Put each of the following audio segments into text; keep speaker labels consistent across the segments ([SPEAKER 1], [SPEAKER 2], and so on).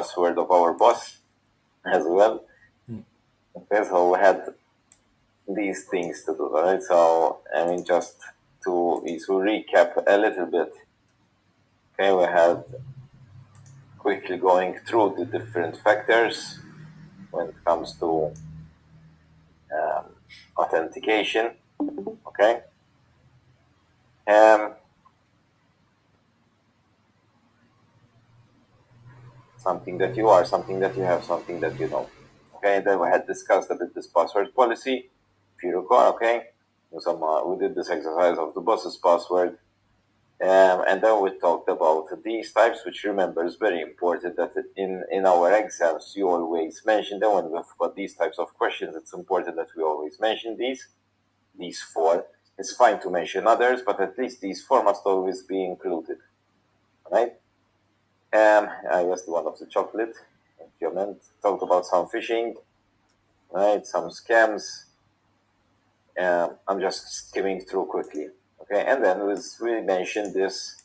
[SPEAKER 1] password of our boss as well. Okay, so we had these things to do, right? So, I mean, just to recap a little bit. Okay, we had quickly going through the different factors when it comes to authentication. Okay. Something that you are, something that you have, something that you don't. Okay, then we had discussed a bit this password policy, if you recall. Okay, we did this exercise of the boss's password, and then we talked about these types, which remember is very important that in our exams you always mention them. When we've got these types of questions, it's important that we always mention these four. It's fine to mention others, but at least these four must always be included, right? I guess the one of the chocolate. Talked about some phishing, right? Some scams. I'm just skimming through quickly. Okay, and then we mentioned this.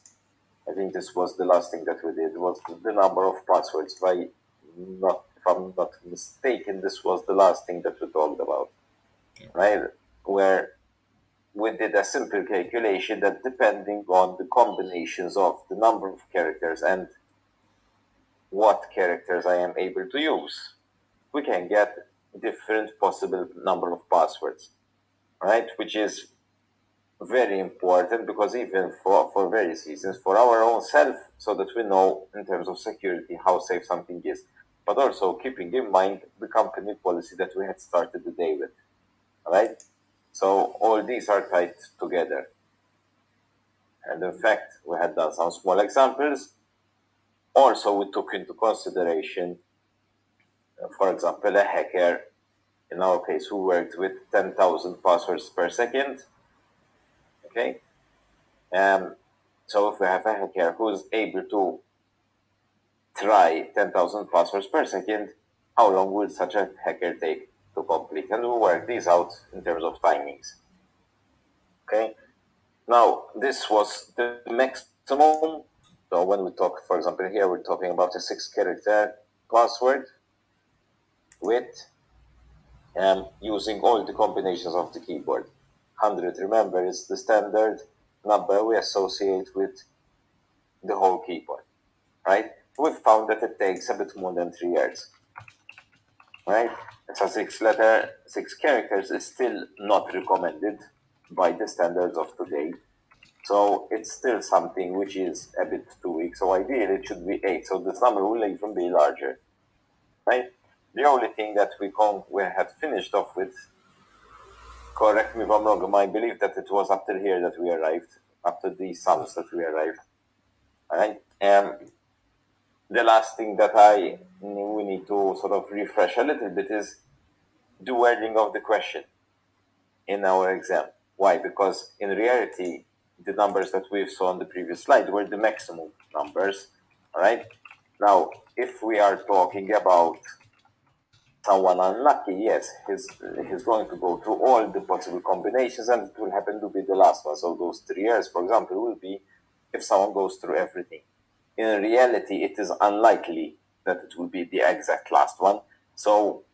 [SPEAKER 1] I think this was the last thing that we did, was the number of passwords. If I'm not mistaken, this was the last thing that we talked about, right? Where we did a simple calculation that depending on the combinations of the number of characters and what characters I am able to use, we can get different possible number of passwords, right? Which is very important because even for various reasons, for our own self, so that we know in terms of security how safe something is, but also keeping in mind the company policy that we had started the day with, right? So all these are tied together. And in fact, we had done some small examples. Also, we took into consideration, for example, a hacker, in our case, who worked with 10,000 passwords per second. Okay. So if we have a hacker who's able to try 10,000 passwords per second, how long will such a hacker take to complete? And we work these out in terms of timings. Okay. Now, this was the maximum. So when we talk, for example, here we're talking about a 6-character password with using all the combinations of the keyboard. 100, remember, is the standard number we associate with the whole keyboard, right? We've found that it takes a bit more than 3 years, right? So 6 characters is still not recommended by the standards of today. So it's still something which is a bit too weak. So ideally it should be 8. So this number will even be larger, right? The only thing that we had finished off with, correct me if I'm wrong, I believe that it was after here that we arrived, after these sums that we arrived, right? The last thing that we need to sort of refresh a little bit is the wording of the question in our exam. Why? Because in reality, the numbers that we saw on the previous slide were the maximum numbers, all right? Now, if we are talking about someone unlucky, yes, he's going to go through all the possible combinations and it will happen to be the last one. So those 3 years, for example, will be if someone goes through everything. In reality, it is unlikely that it will be the exact last one. So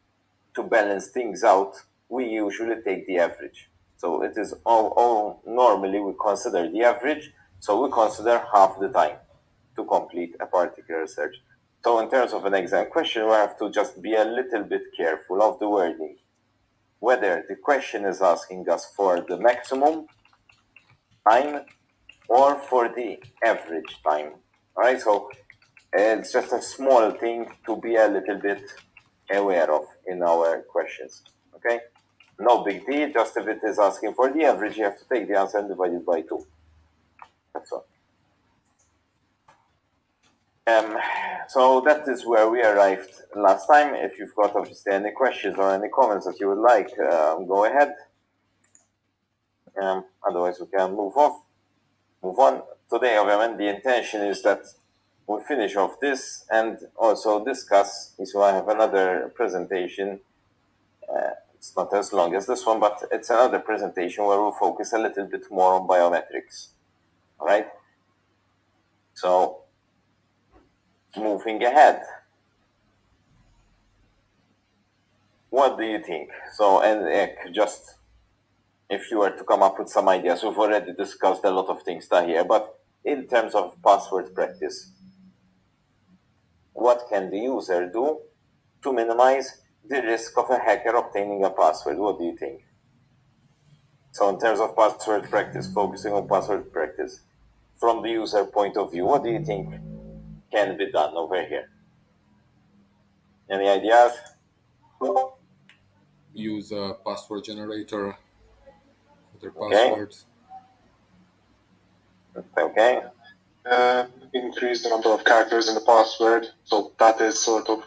[SPEAKER 1] to balance things out, we usually take the average. So it is all normally we consider the average. So we consider half the time to complete a particular search. So in terms of an exam question, we have to just be a little bit careful of the wording. Whether the question is asking us for the maximum time or for the average time. All right, so it's just a small thing to be a little bit aware of in our questions. Okay, no big deal. Just if it is asking for the average, you have to take the answer and divide it by 2. That's all. So that is where we arrived last time. If you've got obviously any questions or any comments that you would like, go ahead. Otherwise, we can move on. Today, obviously, the intention is that we finish off this and also discuss. So I have another presentation. It's not as long as this one, but it's another presentation where we'll focus a little bit more on biometrics. All right. So moving ahead. what do you think? So, and just if you were to come up with some ideas, we've already discussed a lot of things here, but in terms of password practice, what can the user do to minimize the risk of a hacker obtaining a password? What do you think? So, in terms of password practice, focusing on password practice, from the user point of view, what do you think can be done over here? Any ideas?
[SPEAKER 2] Use a password generator for their
[SPEAKER 1] Okay.
[SPEAKER 2] passwords.
[SPEAKER 1] Okay.
[SPEAKER 3] Increase the number of characters in the password. So that is sort of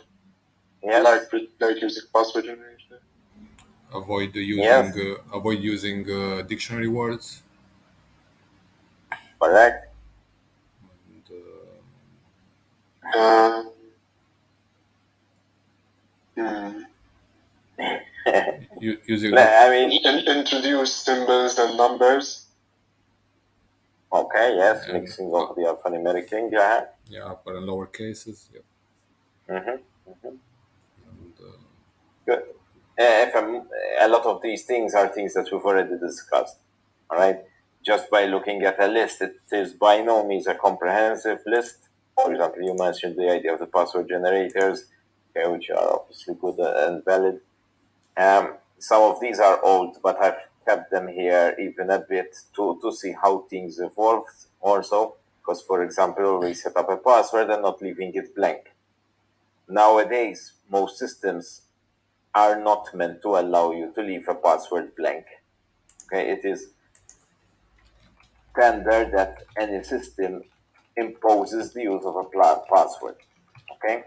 [SPEAKER 1] Yes.
[SPEAKER 3] like using password generator.
[SPEAKER 2] Avoid using
[SPEAKER 1] Yes.
[SPEAKER 2] dictionary words.
[SPEAKER 1] Correct.
[SPEAKER 2] And, using
[SPEAKER 1] I mean,
[SPEAKER 3] introduce symbols and numbers.
[SPEAKER 1] okay, yes,
[SPEAKER 2] and,
[SPEAKER 1] mixing of the alphanumeric thing, yeah.
[SPEAKER 2] yeah, upper and lower cases. Yep. And,
[SPEAKER 1] Good. If a lot of these things are things that we've already discussed, all right? Just by looking at a list, it is by no means a comprehensive list. For example, you mentioned the idea of the password generators, okay, which are obviously good and valid. Some of these are old, but I've kept them here even a bit to see how things evolved also. Because, for example, we set up a password and not leaving it blank. Nowadays, most systems are not meant to allow you to leave a password blank. Okay, it is standard that any system imposes the use of a password. Okay,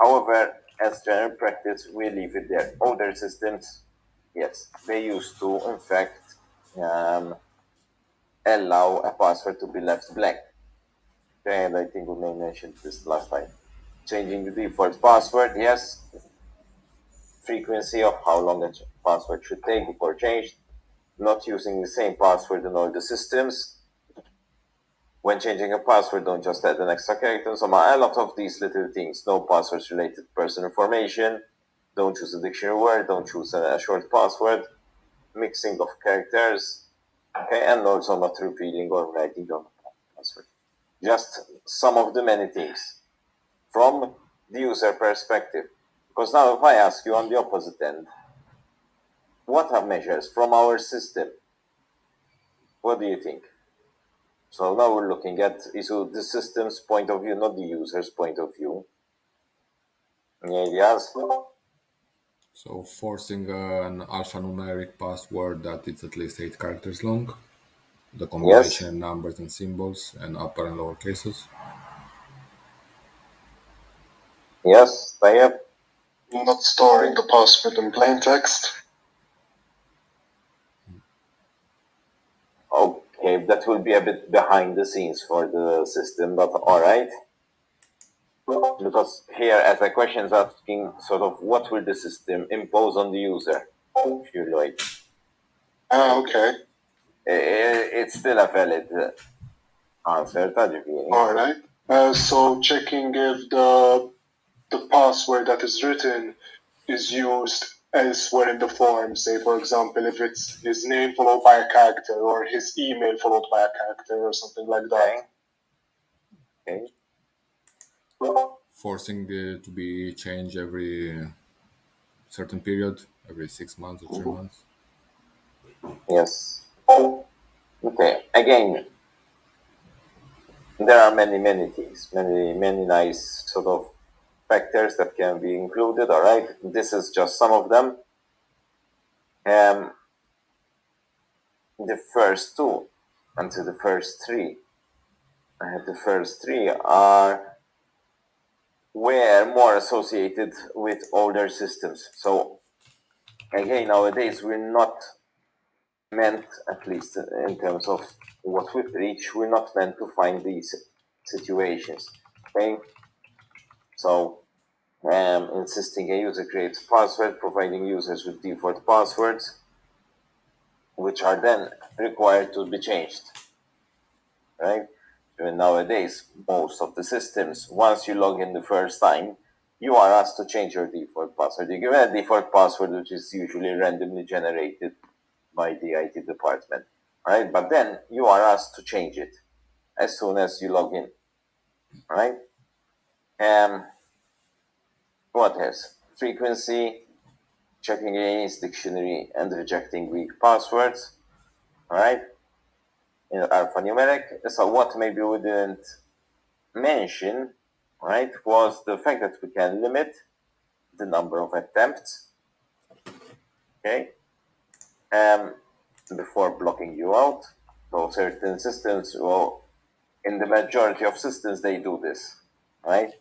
[SPEAKER 1] however, as general practice, we leave it there. Older systems, yes, they used to, in fact, um, allow a password to be left blank. Okay, and I think we may mention this last time. Changing the default password, yes. Frequency of how long a password should take before changed. Not using the same password in all the systems. When changing a password, don't just add an extra character. So a lot of these little things. No passwords related to personal information. Don't choose a dictionary word. Don't choose a short password. Mixing of characters. Okay, and also not repeating or writing on the password. Just some of the many things from the user perspective. Because now if I ask you on the opposite end, what are measures from our system? What do you think? So now we're looking at the system's point of view, not the user's point of view. Any ideas?
[SPEAKER 2] so forcing an alphanumeric password that it's at least 8 characters long. The combination
[SPEAKER 1] Yes.
[SPEAKER 2] of numbers and symbols and upper and lower cases.
[SPEAKER 1] Yes, Tayyip.
[SPEAKER 3] Not storing the password in plain text.
[SPEAKER 1] Okay, that will be a bit behind the scenes for the system, but all right. Because here, as the question is asking, sort of, what will the system impose on the user, if you like?
[SPEAKER 3] Okay.
[SPEAKER 1] It's still a valid answer, Tajibini.
[SPEAKER 3] All right. So checking if the password that is written is used elsewhere in the form. Say, for example, if it's his name followed by a character or his email followed by a character or something like that.
[SPEAKER 1] Okay.
[SPEAKER 2] Forcing to be changed every certain period, every 6 months or 3 months.
[SPEAKER 1] Yes. Okay. Again, there are many things, many nice sort of factors that can be included. All right, this is just some of them. The first two, until the first three, the first three are were more associated with older systems. So again, nowadays we're not meant, at least in terms of what we preach, we're not meant to find these situations. Okay, so insisting a user creates a password, providing users with default passwords, which are then required to be changed, right? Even nowadays, most of the systems, once you log in the first time, you are asked to change your default password. You give a default password, which is usually randomly generated by the IT department, right? But then you are asked to change it as soon as you log in, right? What else? Frequency, checking against dictionary and rejecting weak passwords, right? In alphanumeric. So what maybe we didn't mention, right, was the fact that we can limit the number of attempts, okay, before blocking you out. So certain systems, well, in the majority of systems, they do this, right?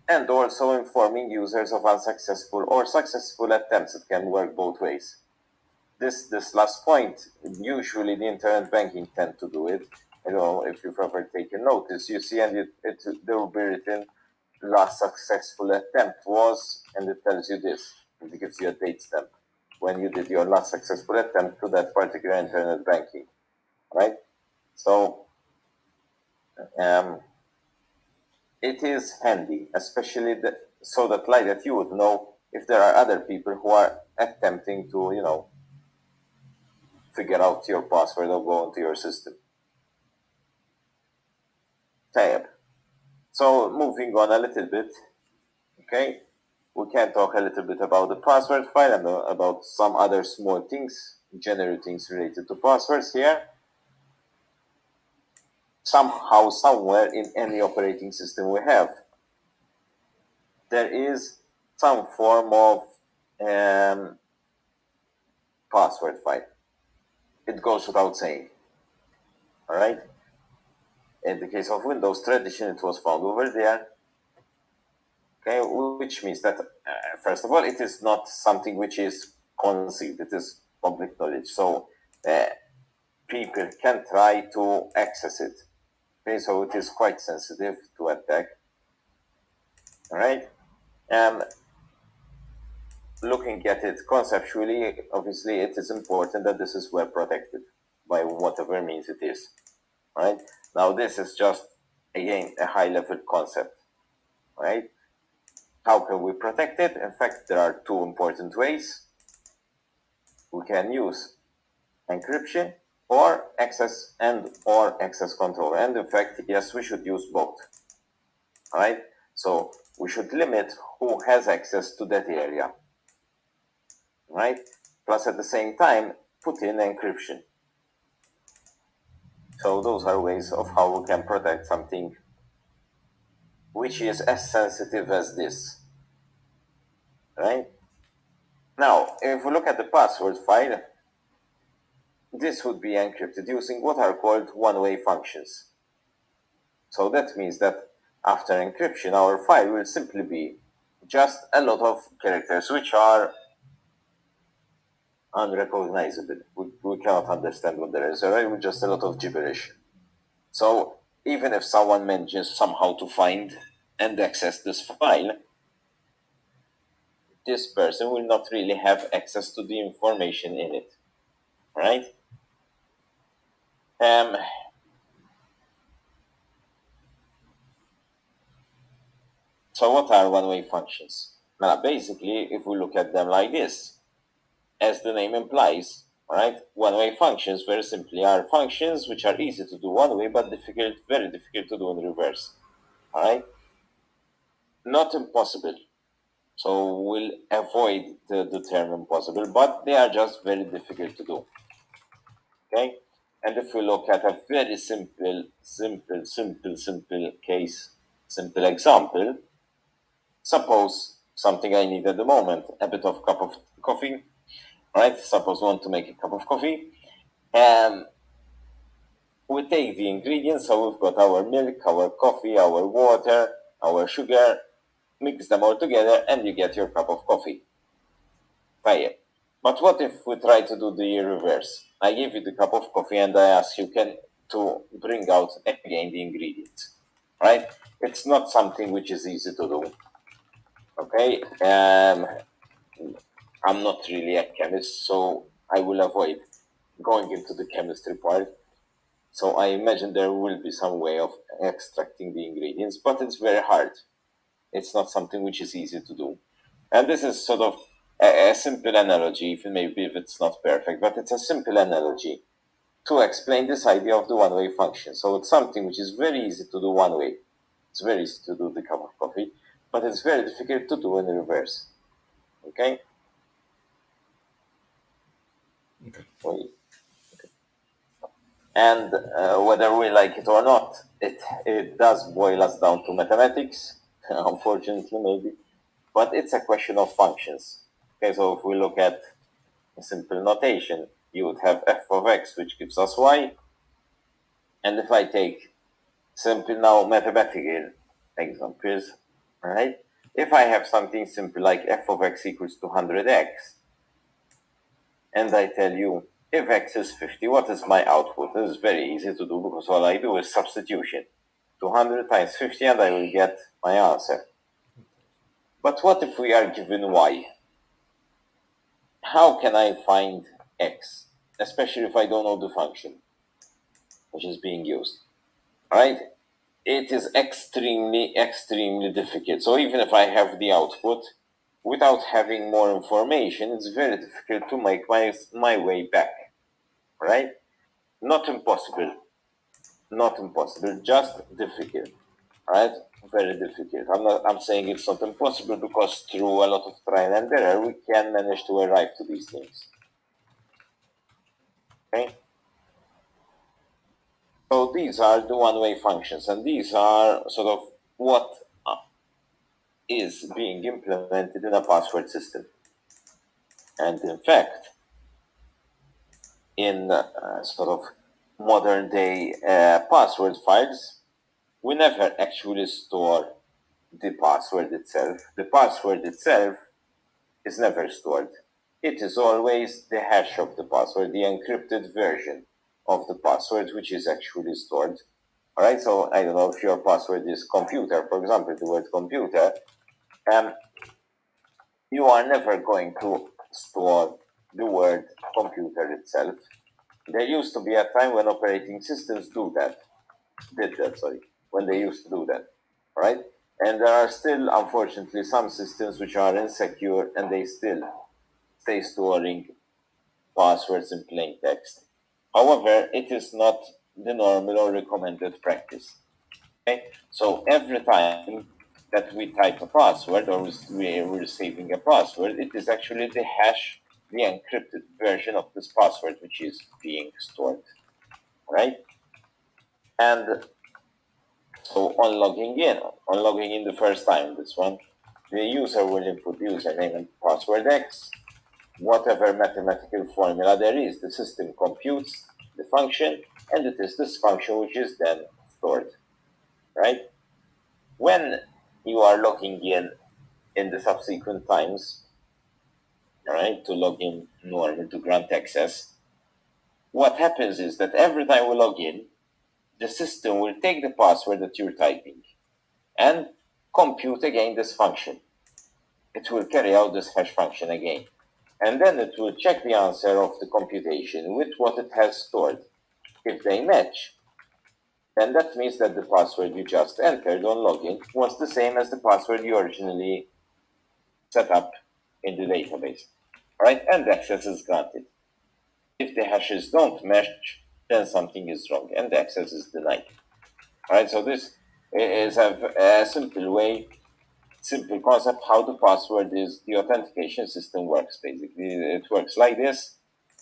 [SPEAKER 1] And also informing users of unsuccessful or successful attempts. It can work both ways. This last point, usually the internet banking tend to do it. You know, if you've ever taken notice, you see, and there will be written last successful attempt was, and it tells you this, and it gives you a date stamp when you did your last successful attempt to that particular internet banking, right? So it is handy, especially so that like that you would know if there are other people who are attempting to, you know, figure out your password or go into your system. Tab. So moving on a little bit, okay, we can talk a little bit about the password file and about some other small things, general things related to passwords here. Somehow, somewhere in any operating system we have, there is some form of password file. It goes without saying, all right? In the case of Windows, traditionally it was found over there, okay, which means that, first of all, it is not something which is concealed, it is public knowledge. So people can try to access it. Okay, so it is quite sensitive to attack. All right. Looking at it conceptually, obviously, it is important that this is well protected by whatever means it is. Right. Now, this is just, again, a high-level concept. Right. How can we protect it? In fact, there are two important ways. We can use encryption or access control. And in fact, yes, we should use both. All right. So we should limit who has access to that area. Right. Plus, at the same time, put in encryption. So those are ways of how we can protect something which is as sensitive as this. Right. Now, if we look at the password file, this would be encrypted using what are called one-way functions. So that means that after encryption, our file will simply be just a lot of characters which are unrecognizable. We cannot understand what there is, right? With just a lot of gibberish. So even if someone manages somehow to find and access this file, this person will not really have access to the information in it, right? So what are one-way functions? Now, basically, if we look at them like this, as the name implies, right? One-way functions very simply are functions which are easy to do one way, but very difficult to do in reverse, all right? Not impossible. So we'll avoid the term impossible, but they are just very difficult to do, okay? And if we look at a very simple case, simple example, suppose something I need at the moment, a bit of cup of coffee, right? Suppose we want to make a cup of coffee, and we take the ingredients. So we've got our milk, our coffee, our water, our sugar, mix them all together, and you get your cup of coffee. Fire. But what if we try to do the reverse? I give you the cup of coffee and I ask you to bring out again the ingredients, right? It's not something which is easy to do. Okay, I'm not really a chemist, so I will avoid going into the chemistry part. So I imagine there will be some way of extracting the ingredients, but it's very hard. It's not something which is easy to do. And this is sort of a simple analogy, even maybe if it's not perfect, but it's a simple analogy to explain this idea of the one-way function. So it's something which is very easy to do one way. It's very easy to do the cup of coffee, but it's very difficult to do in reverse. Okay?
[SPEAKER 2] Okay.
[SPEAKER 1] And whether we like it or not, it does boil us down to mathematics, unfortunately, maybe. But it's a question of functions. Okay, so if we look at a simple notation, you would have f of x, which gives us y. And if I take simple now mathematical examples, right? If I have something simple like f of x equals to 100x, and I tell you if x is 50, what is my output? This is very easy to do because all I do is substitution. 200 times 50 and I will get my answer. But what if we are given y? How can I find x? Especially if I don't know the function which is being used, right? It is extremely difficult. So even if I have the output, without having more information, it's very difficult to make my way back, right? Not impossible, just difficult, right? Very difficult. I'm saying it's not impossible because through a lot of trial and error, we can manage to arrive to these things. Okay? So these are the one-way functions, and these are sort of what is being implemented in a password system. And in fact, in sort of modern day password files, we never actually store the password itself. The password itself is never stored. It is always the hash of the password, the encrypted version of the password, which is actually stored. All right, so I don't know if your password is computer, for example, the word computer, you are never going to store the word computer itself. There used to be a time when operating systems did that, when they used to do that, right? And there are still, unfortunately, some systems which are insecure and they still stay storing passwords in plain text. However, it is not the normal or recommended practice. Okay? So every time that we type a password or we're receiving a password, it is actually the hash, the encrypted version of this password which is being stored, right? And so on logging in the first time, this one, the user will input username and password X, whatever mathematical formula there is, the system computes the function, and it is this function which is then stored, right? When you are logging in the subsequent times, right, to log in order to grant access, what happens is that every time we log in, the system will take the password that you're typing and compute again this function. It will carry out this hash function again. And then it will check the answer of the computation with what it has stored. If they match, then that means that the password you just entered on login was the same as the password you originally set up in the database, right? And access is granted. If the hashes don't match, then something is wrong and the access is denied, right? So this is a simple concept how the password is, the authentication system works. Basically, it works like this,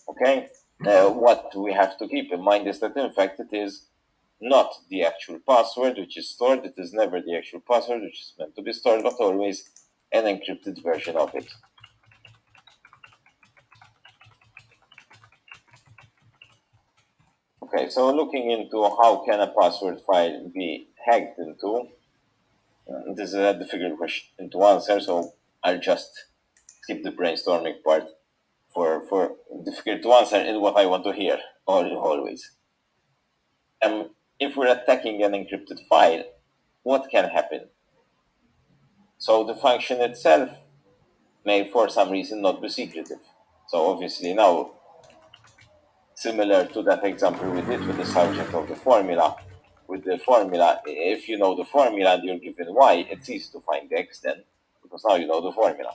[SPEAKER 1] okay? What we have to keep in mind is that in fact it is not the actual password which is stored. It is never the actual password which is meant to be stored, but always an encrypted version of it. Okay, so looking into how can a password file be hacked into, this is a difficult question to answer, so I'll just skip the brainstorming part for difficult to answer is what I want to hear always. If we're attacking an encrypted file, what can happen? So the function itself may for some reason not be secretive. So obviously now, similar to that example we did with the subject of the formula, with the formula, if you know the formula and you're given y, it's easy to find x then, because now you know the formula.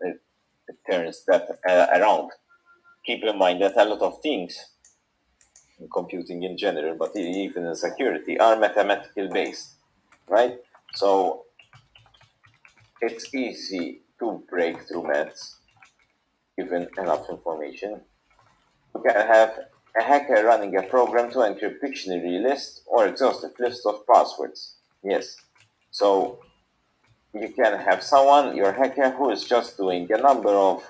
[SPEAKER 1] It turns that around. Keep in mind that a lot of things in computing in general, but even in security, are mathematical based, right? So it's easy to break through maths given enough information. You can have a hacker running a program to encrypt dictionary list or exhaustive list of passwords. Yes. So you can have someone, your hacker, who is just doing a number of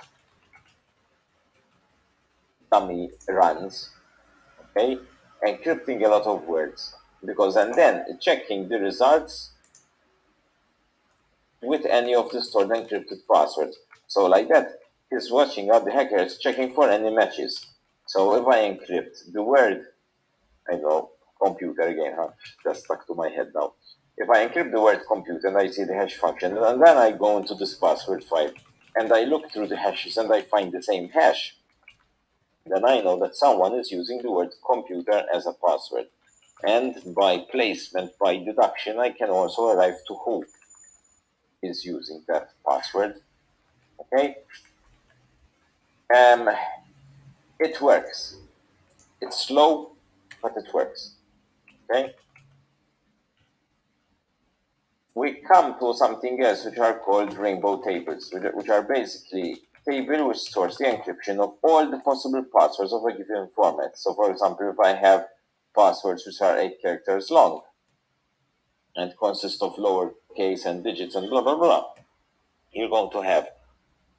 [SPEAKER 1] dummy runs, okay, encrypting a lot of words, because and then checking the results with any of the stored encrypted passwords. So like that, he's watching out the hacker is checking for any matches. So if I encrypt the word, I know, computer again, huh? Just stuck to my head now. If I encrypt the word computer and I see the hash function, and then I go into this password file and I look through the hashes and I find the same hash, then I know that someone is using the word computer as a password. And by placement, by deduction, I can also arrive to who is using that password. Okay? It works. It's slow, but it works. Okay? We come to something else which are called rainbow tables, which are basically table which stores the encryption of all the possible passwords of a given format. So for example, if I have passwords which are 8 characters long and consist of lowercase and digits and blah blah blah, you're going to have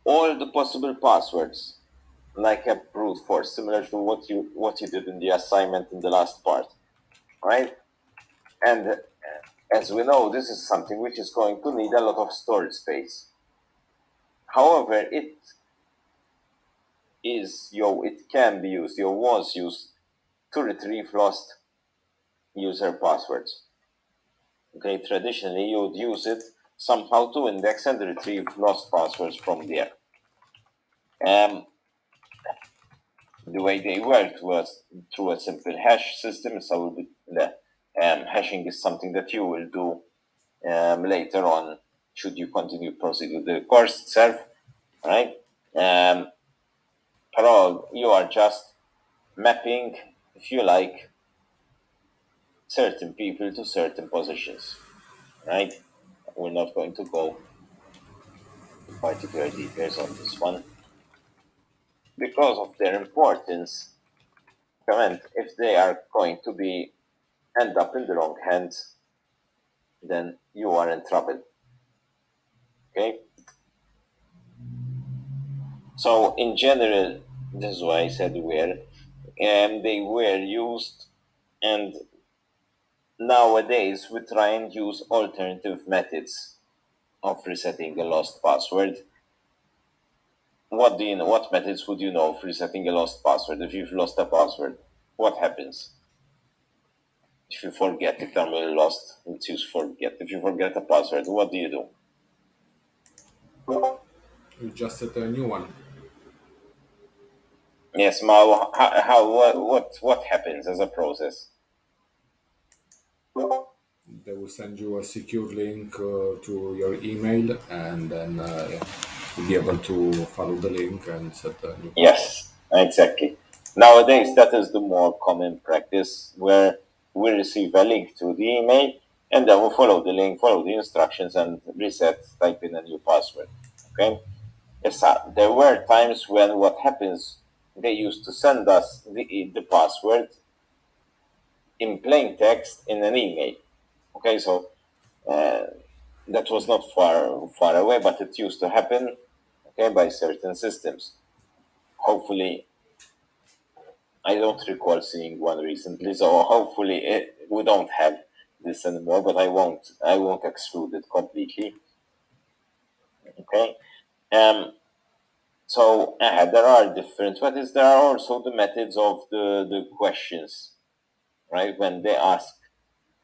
[SPEAKER 1] all the possible passwords like a brute force, similar to what you did in the assignment in the last part, right? And as we know, this is something which is going to need a lot of storage space. However, it can be used, was used to retrieve lost user passwords. Okay, traditionally you would use it somehow to index and retrieve lost passwords from there. The way they worked was through a simple hash system. So the hashing is something that you will do later on should you continue proceed with the course itself, right? Parallel, you are just mapping, if you like, certain people to certain positions, right? We're not going to go particular details on this one because of their importance. Comment if they are going to be end up in the wrong hands, then you are in trouble. Okay? So in general, this is why I said where, they were used, and nowadays we try and use alternative methods of resetting a lost password. What do you know? What methods would you know of resetting a lost password? If you've lost a password, what happens? If you forget, if terminal lost, let's use forget. If you forget a password, what do you do?
[SPEAKER 2] You just set a new one.
[SPEAKER 1] Yes, Mao. What happens as a process?
[SPEAKER 2] They will send you a secure link to your email, and then you'll be able to follow the link and set a new password.
[SPEAKER 1] Yes, exactly. Nowadays, that is the more common practice where we receive a link to the email and then we follow the link, follow the instructions, and reset, type in a new password. Okay? Yes, there were times when what happens, they used to send us the password in plain text in an email. Okay, so that was not far away, but it used to happen, okay, by certain systems. Hopefully, I don't recall seeing one recently, so hopefully we don't have this anymore. But I won't exclude it completely. Okay. So there are different methods. There are also the methods of the questions, right? When they ask,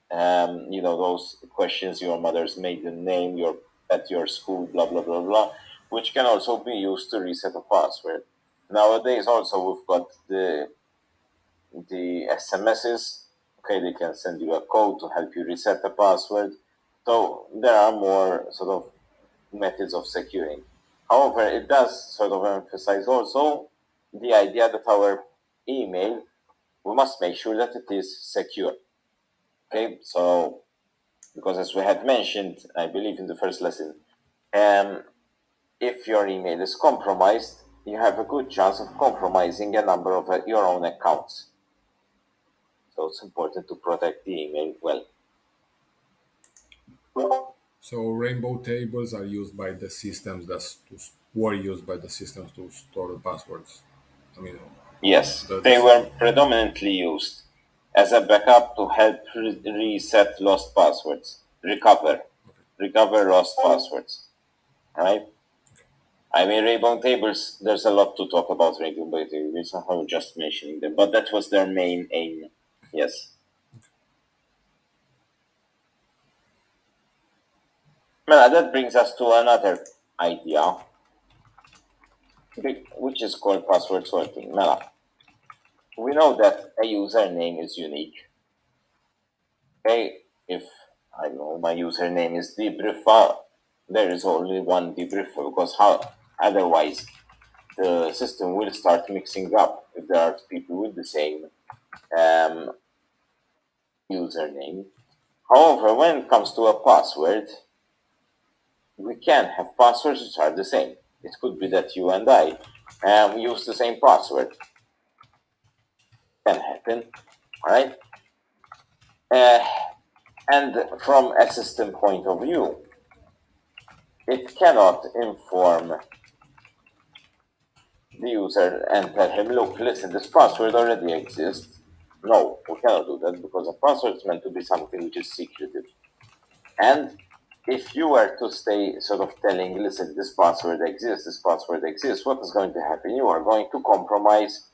[SPEAKER 1] those questions, your mother's maiden name, your at your school, blah blah blah blah, which can also be used to reset a password. Nowadays, also we've got the SMSs. Okay, they can send you a code to help you reset the password. So there are more sort of methods of securing. However, it does sort of emphasize also the idea that our email, we must make sure that it is secure. Okay, so because as we had mentioned, I believe in the first lesson, if your email is compromised, you have a good chance of compromising a number of your own accounts. So it's important to protect the email well.
[SPEAKER 2] So rainbow tables are used by the systems were used by the systems to store the passwords. I mean,
[SPEAKER 1] Yes,
[SPEAKER 2] the
[SPEAKER 1] they were predominantly used as a backup to help reset lost passwords, recover lost passwords, right? I mean, rainbow tables, there's a lot to talk about rainbow tables. I was just mentioning them, but that was their main aim. Yes. Well, that brings us to another idea, which is called password sorting. Mela, we know that a username is unique. Okay, if I know my username is debrief, there is only one debrief because how otherwise the system will start mixing up if there are people with the same um, username. However, when it comes to a password, we can have passwords which are the same. It could be that you and I use the same password. Can happen, right? And from a system point of view, it cannot inform the user and tell him, look, listen, this password already exists. No, we cannot do that because a password is meant to be something which is secretive. And if you were to stay sort of telling, listen, this password exists, what is going to happen? You are going to compromise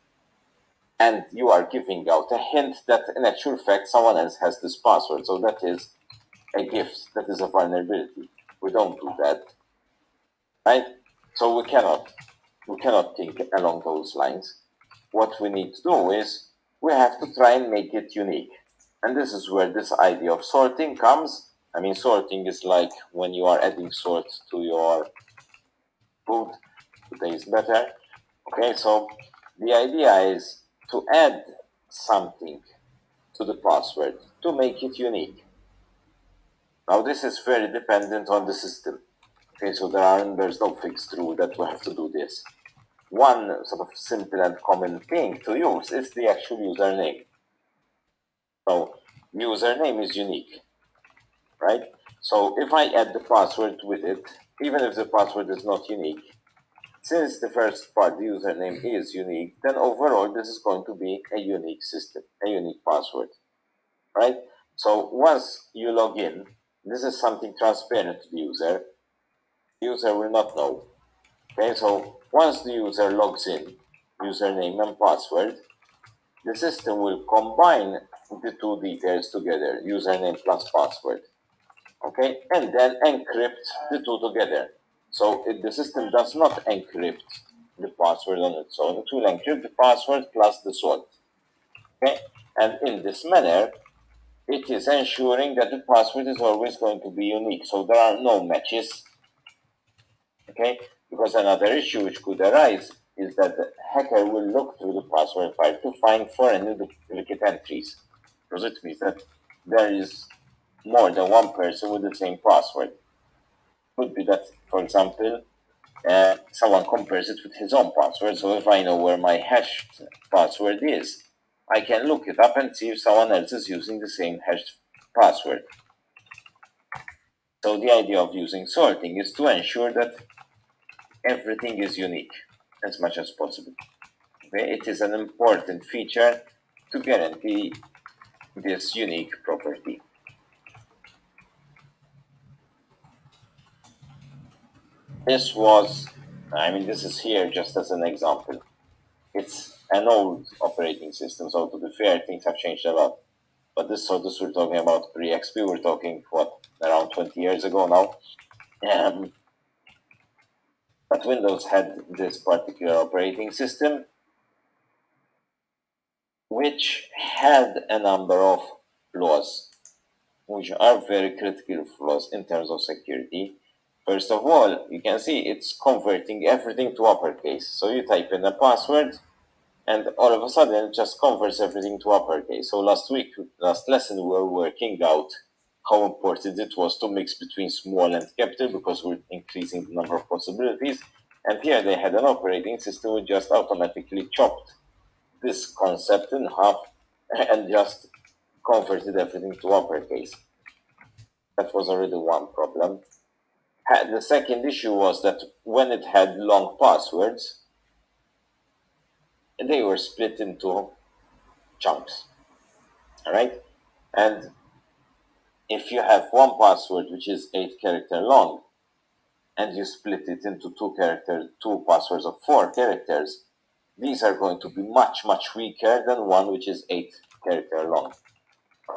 [SPEAKER 1] and you are giving out a hint that in actual fact someone else has this password. So that is a gift, that is a vulnerability. We don't do that, right? So we cannot think along those lines. What we need to do is we have to try and make it unique. And this is where this idea of sorting comes. I mean, sorting is like when you are adding salt to your food to taste better. Okay, so the idea is to add something to the password to make it unique. Now, this is very dependent on the system. Okay, so there's no fixed rule that we have to do this. One sort of simple and common thing to use is the actual username. So username is unique, right? So if I add the password with it, even if the password is not unique, since the first part, the username is unique, then overall this is going to be a unique system, a unique password, right? So once you log in, this is something transparent to the user. The user will not know. Okay, so once the user logs in, username and password, the system will combine the two details together, username plus password. Okay, and then encrypt the two together. So if the system does not encrypt the password on its own, it will encrypt the password plus the salt. Okay, and in this manner, it is ensuring that the password is always going to be unique. So there are no matches. Okay, because another issue which could arise is that the hacker will look through the password file to find for any duplicate entries. Because it means that there is more than one person with the same password. Could be that, for example, someone compares it with his own password. So if I know where my hashed password is, I can look it up and see if someone else is using the same hashed password. So the idea of using sorting is to ensure that everything is unique as much as possible. Okay? It is an important feature to guarantee this unique property. This is here just as an example. It's an old operating system, so to be fair, things have changed a lot. But this we're talking about pre-XP, we're talking, around 20 years ago now. But Windows had this particular operating system, which had a number of flaws, which are very critical flaws in terms of security. First of all, you can see it's converting everything to uppercase. So you type in a password, and all of a sudden it just converts everything to uppercase. So last lesson, we were working out how important it was to mix between small and capital because we're increasing the number of possibilities. And here they had an operating system which just automatically chopped this concept in half and just converted everything to uppercase. That was already one problem. The second issue was that when it had long passwords, they were split into chunks. All right? And if you have one password which is 8 character long, and you split it into two passwords of 4 characters, these are going to be much, much weaker than one which is 8 character long.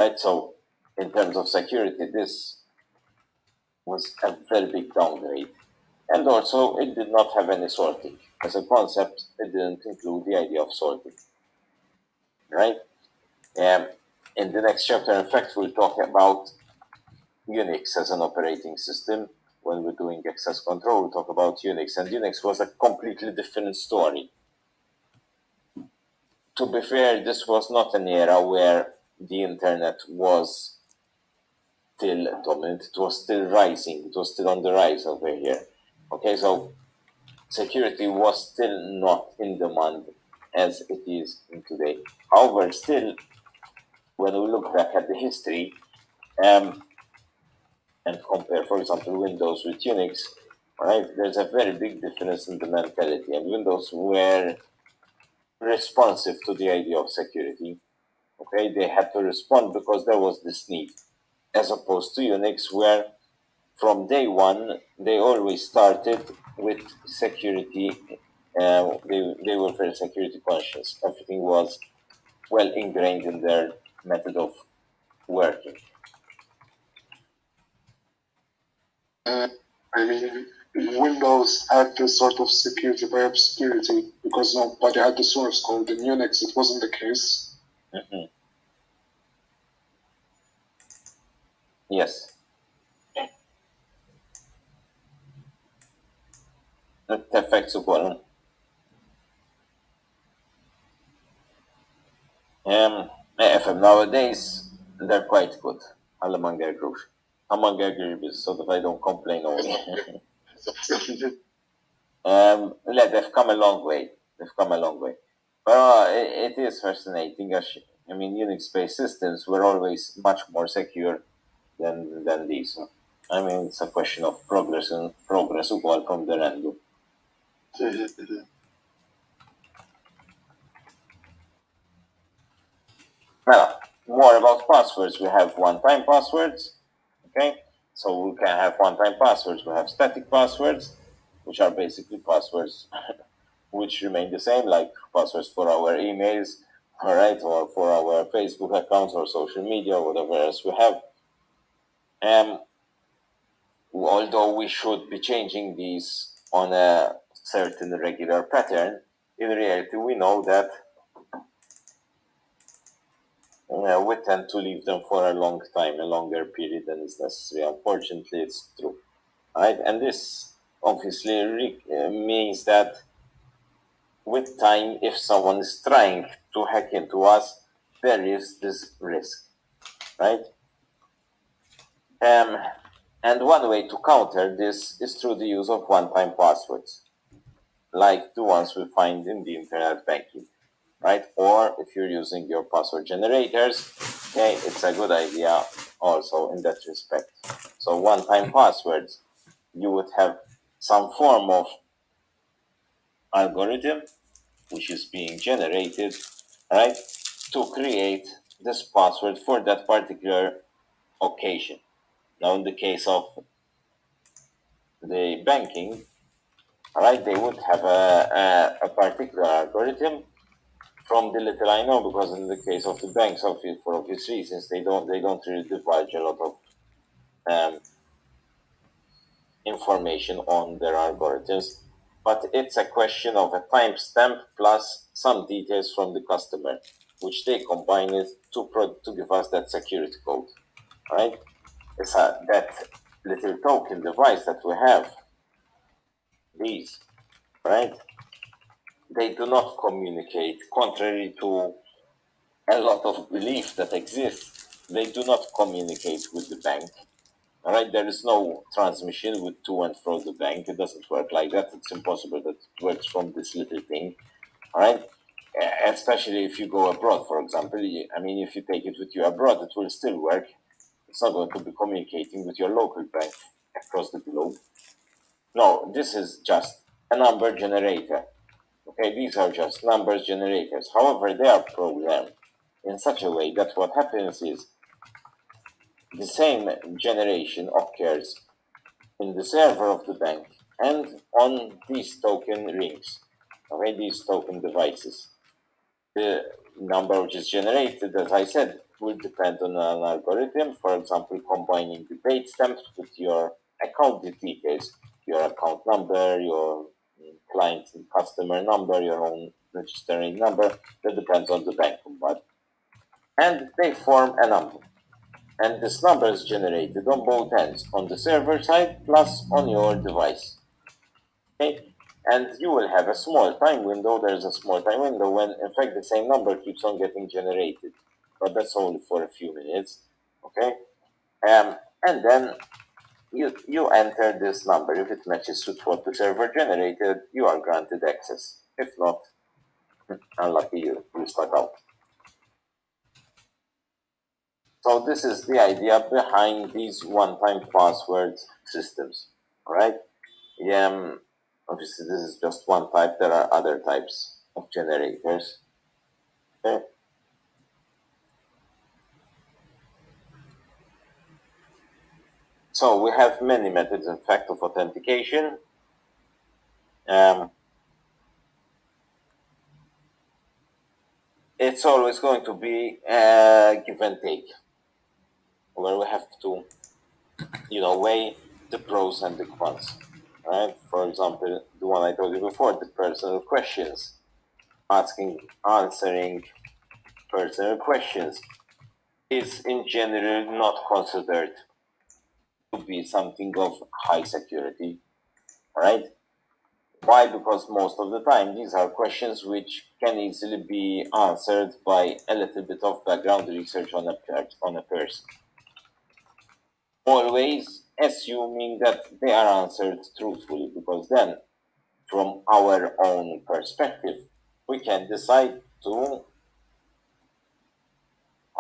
[SPEAKER 1] Right? So in terms of security, this was a very big downgrade. And also, it did not have any sorting. As a concept, it didn't include the idea of sorting. Right? In the next chapter, in fact, we'll talk about Unix as an operating system. When we're doing access control, we'll talk about Unix. And Unix was a completely different story. To be fair, this was not an era where the internet was still dominant. It was still rising. It was still on the rise over here. Okay, so security was still not in demand as it is in today. However, still, when we look back at the history and compare, for example, Windows with Unix, right, there's a very big difference in the mentality. And Windows were responsive to the idea of security. Okay, they had to respond because there was this need, as opposed to Unix, where from day one they always started with security. They were very security conscious. Everything was well ingrained in their method of working.
[SPEAKER 3] I mean, Windows had this sort of security by obscurity because nobody had the source code. In Unix, it wasn't the case.
[SPEAKER 1] Mm-hmm. Yes. That affects ukoll. FM nowadays, they're quite good. Among their group. Among their groups, so that I don't complain only. They've come a long way. They've come a long way. But it is fascinating. I mean, Unix-based systems were always much more secure than these. I mean, it's a question of progress ukoll from their end. Now, more about passwords. We have one-time passwords. Okay, so we can have one-time passwords. We have static passwords, which are basically passwords which remain the same, like passwords for our emails, all right, or for our Facebook accounts or social media, or whatever else we have. Although we should be changing these on a certain regular pattern, in reality we know that we tend to leave them for a long time, a longer period than is necessary. Unfortunately, it's true. Right? And this obviously means that with time, if someone is trying to hack into us, there is this risk, right? And one way to counter this is through the use of one-time passwords, like the ones we find in the internet banking, right? Or if you're using your password generators, okay, it's a good idea also in that respect. So one-time passwords, you would have some form of algorithm which is being generated, right, to create this password for that particular occasion. Now, in the case of the banking, right, they would have a particular algorithm. From the little I know, because in the case of the banks, for obvious reasons, they don't really divulge a lot of information on their algorithms. But it's a question of a timestamp plus some details from the customer. which they combine it to give us that security code, right? It's that little token device that we have, these, right? They do not communicate, contrary to a lot of belief that exists. They do not communicate with the bank. All right, there is no transmission with to and from the bank. It doesn't work like that. It's impossible that it works from this little thing. All right, especially if you go abroad, for example. I mean, if you take it with you abroad, it will still work. It's not going to be communicating with your local bank across the globe. No, this is just a number generator. Okay, these are just numbers generators. However, they are programmed in such a way that what happens is the same generation occurs in the server of the bank and on these token rings, okay, these token devices. The number which is generated, as I said, will depend on an algorithm, for example, combining the date stamps with your account details, your account number, your client and customer number, your own registering number. That depends on the bank, but and they form a number. And this number is generated on both ends, on the server side plus on your device. Okay? And you will have a small time window. There's a small time window when, in fact, the same number keeps on getting generated. But that's only for a few minutes. Okay? And then you enter this number. If it matches with what the server generated, you are granted access. If not, unlucky you stuck out. So this is the idea behind these one-time password systems, all right? Obviously this is just one type. There are other types of generators. Okay. So we have many methods, in fact, of authentication. It's always going to be a give and take, where we have to, weigh the pros and the cons. Right? For example, the one I told you before, the personal questions, answering personal questions is in general not considered to be something of high security, right? Why? Because most of the time these are questions which can easily be answered by a little bit of background research on a person. Always assuming that they are answered truthfully, because then, from our own perspective, we can decide to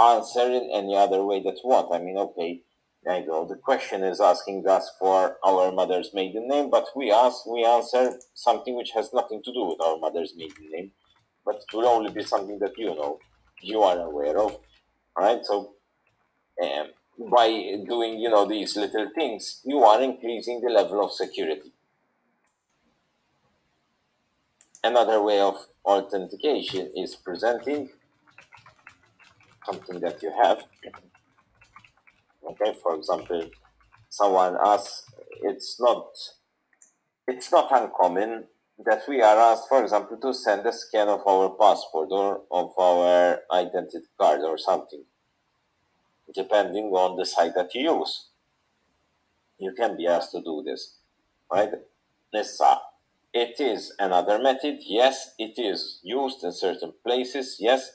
[SPEAKER 1] answer in any other way that we want. I mean, okay, I know the question is asking us for our mother's maiden name, but we answer something which has nothing to do with our mother's maiden name, but it will only be something that you are aware of, right? So by doing these little things, you are increasing the level of security. Another way of authentication is presenting something that you have. Okay, for example, someone asks, it's not uncommon that we are asked, for example, to send a scan of our passport or of our identity card or something, depending on the site that you use. You can be asked to do this, right? It is another method. Yes, it is used in certain places. Yes,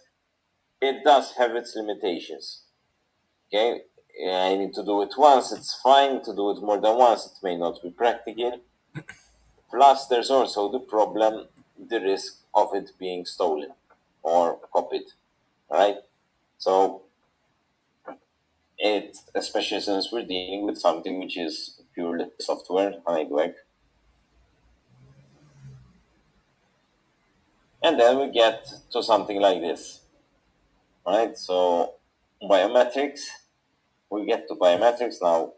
[SPEAKER 1] it does have its limitations. Okay, I need to do it once, it's fine. To do it more than once, it may not be practical. Plus, there's also the problem, the risk of it being stolen or copied, right? So, especially since we're dealing with something which is purely software, hardware. And then we get to something like this, right? So, biometrics, we get to biometrics now.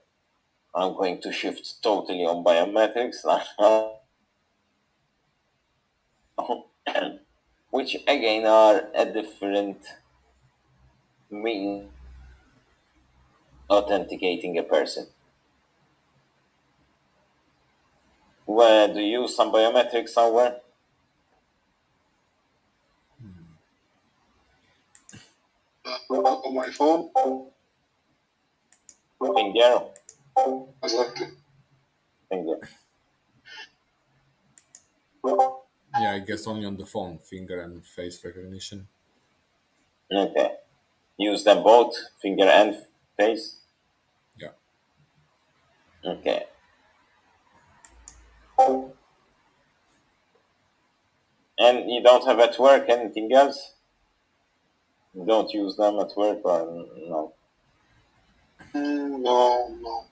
[SPEAKER 1] I'm going to shift totally on biometrics now. Which again are a different mean authenticating a person. Where do you use some biometrics somewhere?
[SPEAKER 3] On my phone.
[SPEAKER 1] Finger.
[SPEAKER 3] Exactly.
[SPEAKER 1] Finger.
[SPEAKER 2] Yeah, I guess only on the phone, finger and face recognition.
[SPEAKER 1] Okay. Use them both, finger and face.
[SPEAKER 2] Yeah.
[SPEAKER 1] Okay. And you don't have at work anything else? You don't use them at work or no?
[SPEAKER 3] No.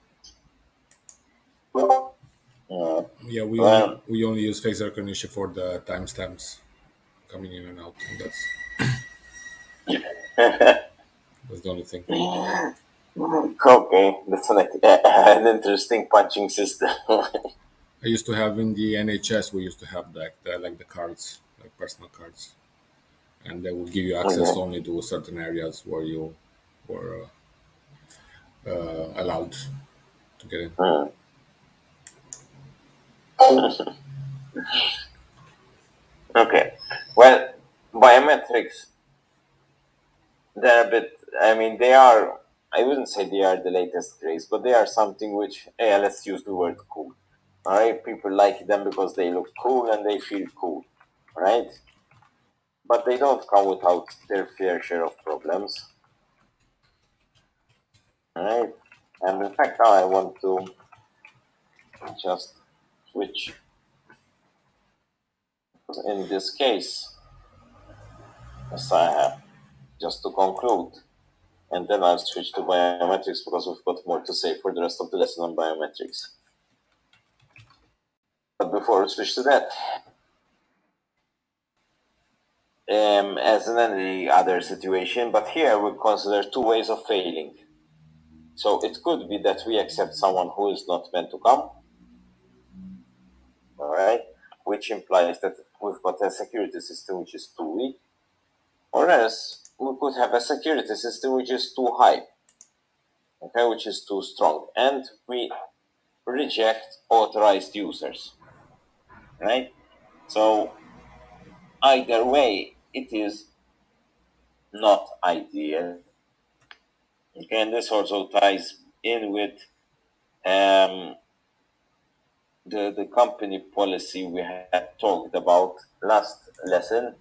[SPEAKER 2] Yeah,
[SPEAKER 1] Well,
[SPEAKER 2] we only use face recognition for the timestamps coming in and out. That's the only thing.
[SPEAKER 1] okay, that's an interesting punching system.
[SPEAKER 2] I used to have in the NHS. We used to have the cards, like personal cards, and they would give you access
[SPEAKER 1] Okay.
[SPEAKER 2] only to certain areas where you were allowed to get in.
[SPEAKER 1] Hmm. Okay. Well, biometrics, they're a bit, I mean, they are, I wouldn't say they are the latest craze, but they are something which, yeah, let's use the word cool. All right. People like them because they look cool and they feel cool. Right. But they don't come without their fair share of problems. All right. And in fact, now I want to just switch. In this case, as I have, just to conclude, and then I'll switch to biometrics because we've got more to say for the rest of the lesson on biometrics. But before we switch to that, as in any other situation, but here we consider two ways of failing. So it could be that we accept someone who is not meant to come, all right, which implies that we've got a security system which is too weak, or else we could have a security system which is too high, okay, which is too strong, and we reject authorized users, right? So either way, it is not ideal. Okay, and this also ties in with um, the company policy we had talked about last lesson,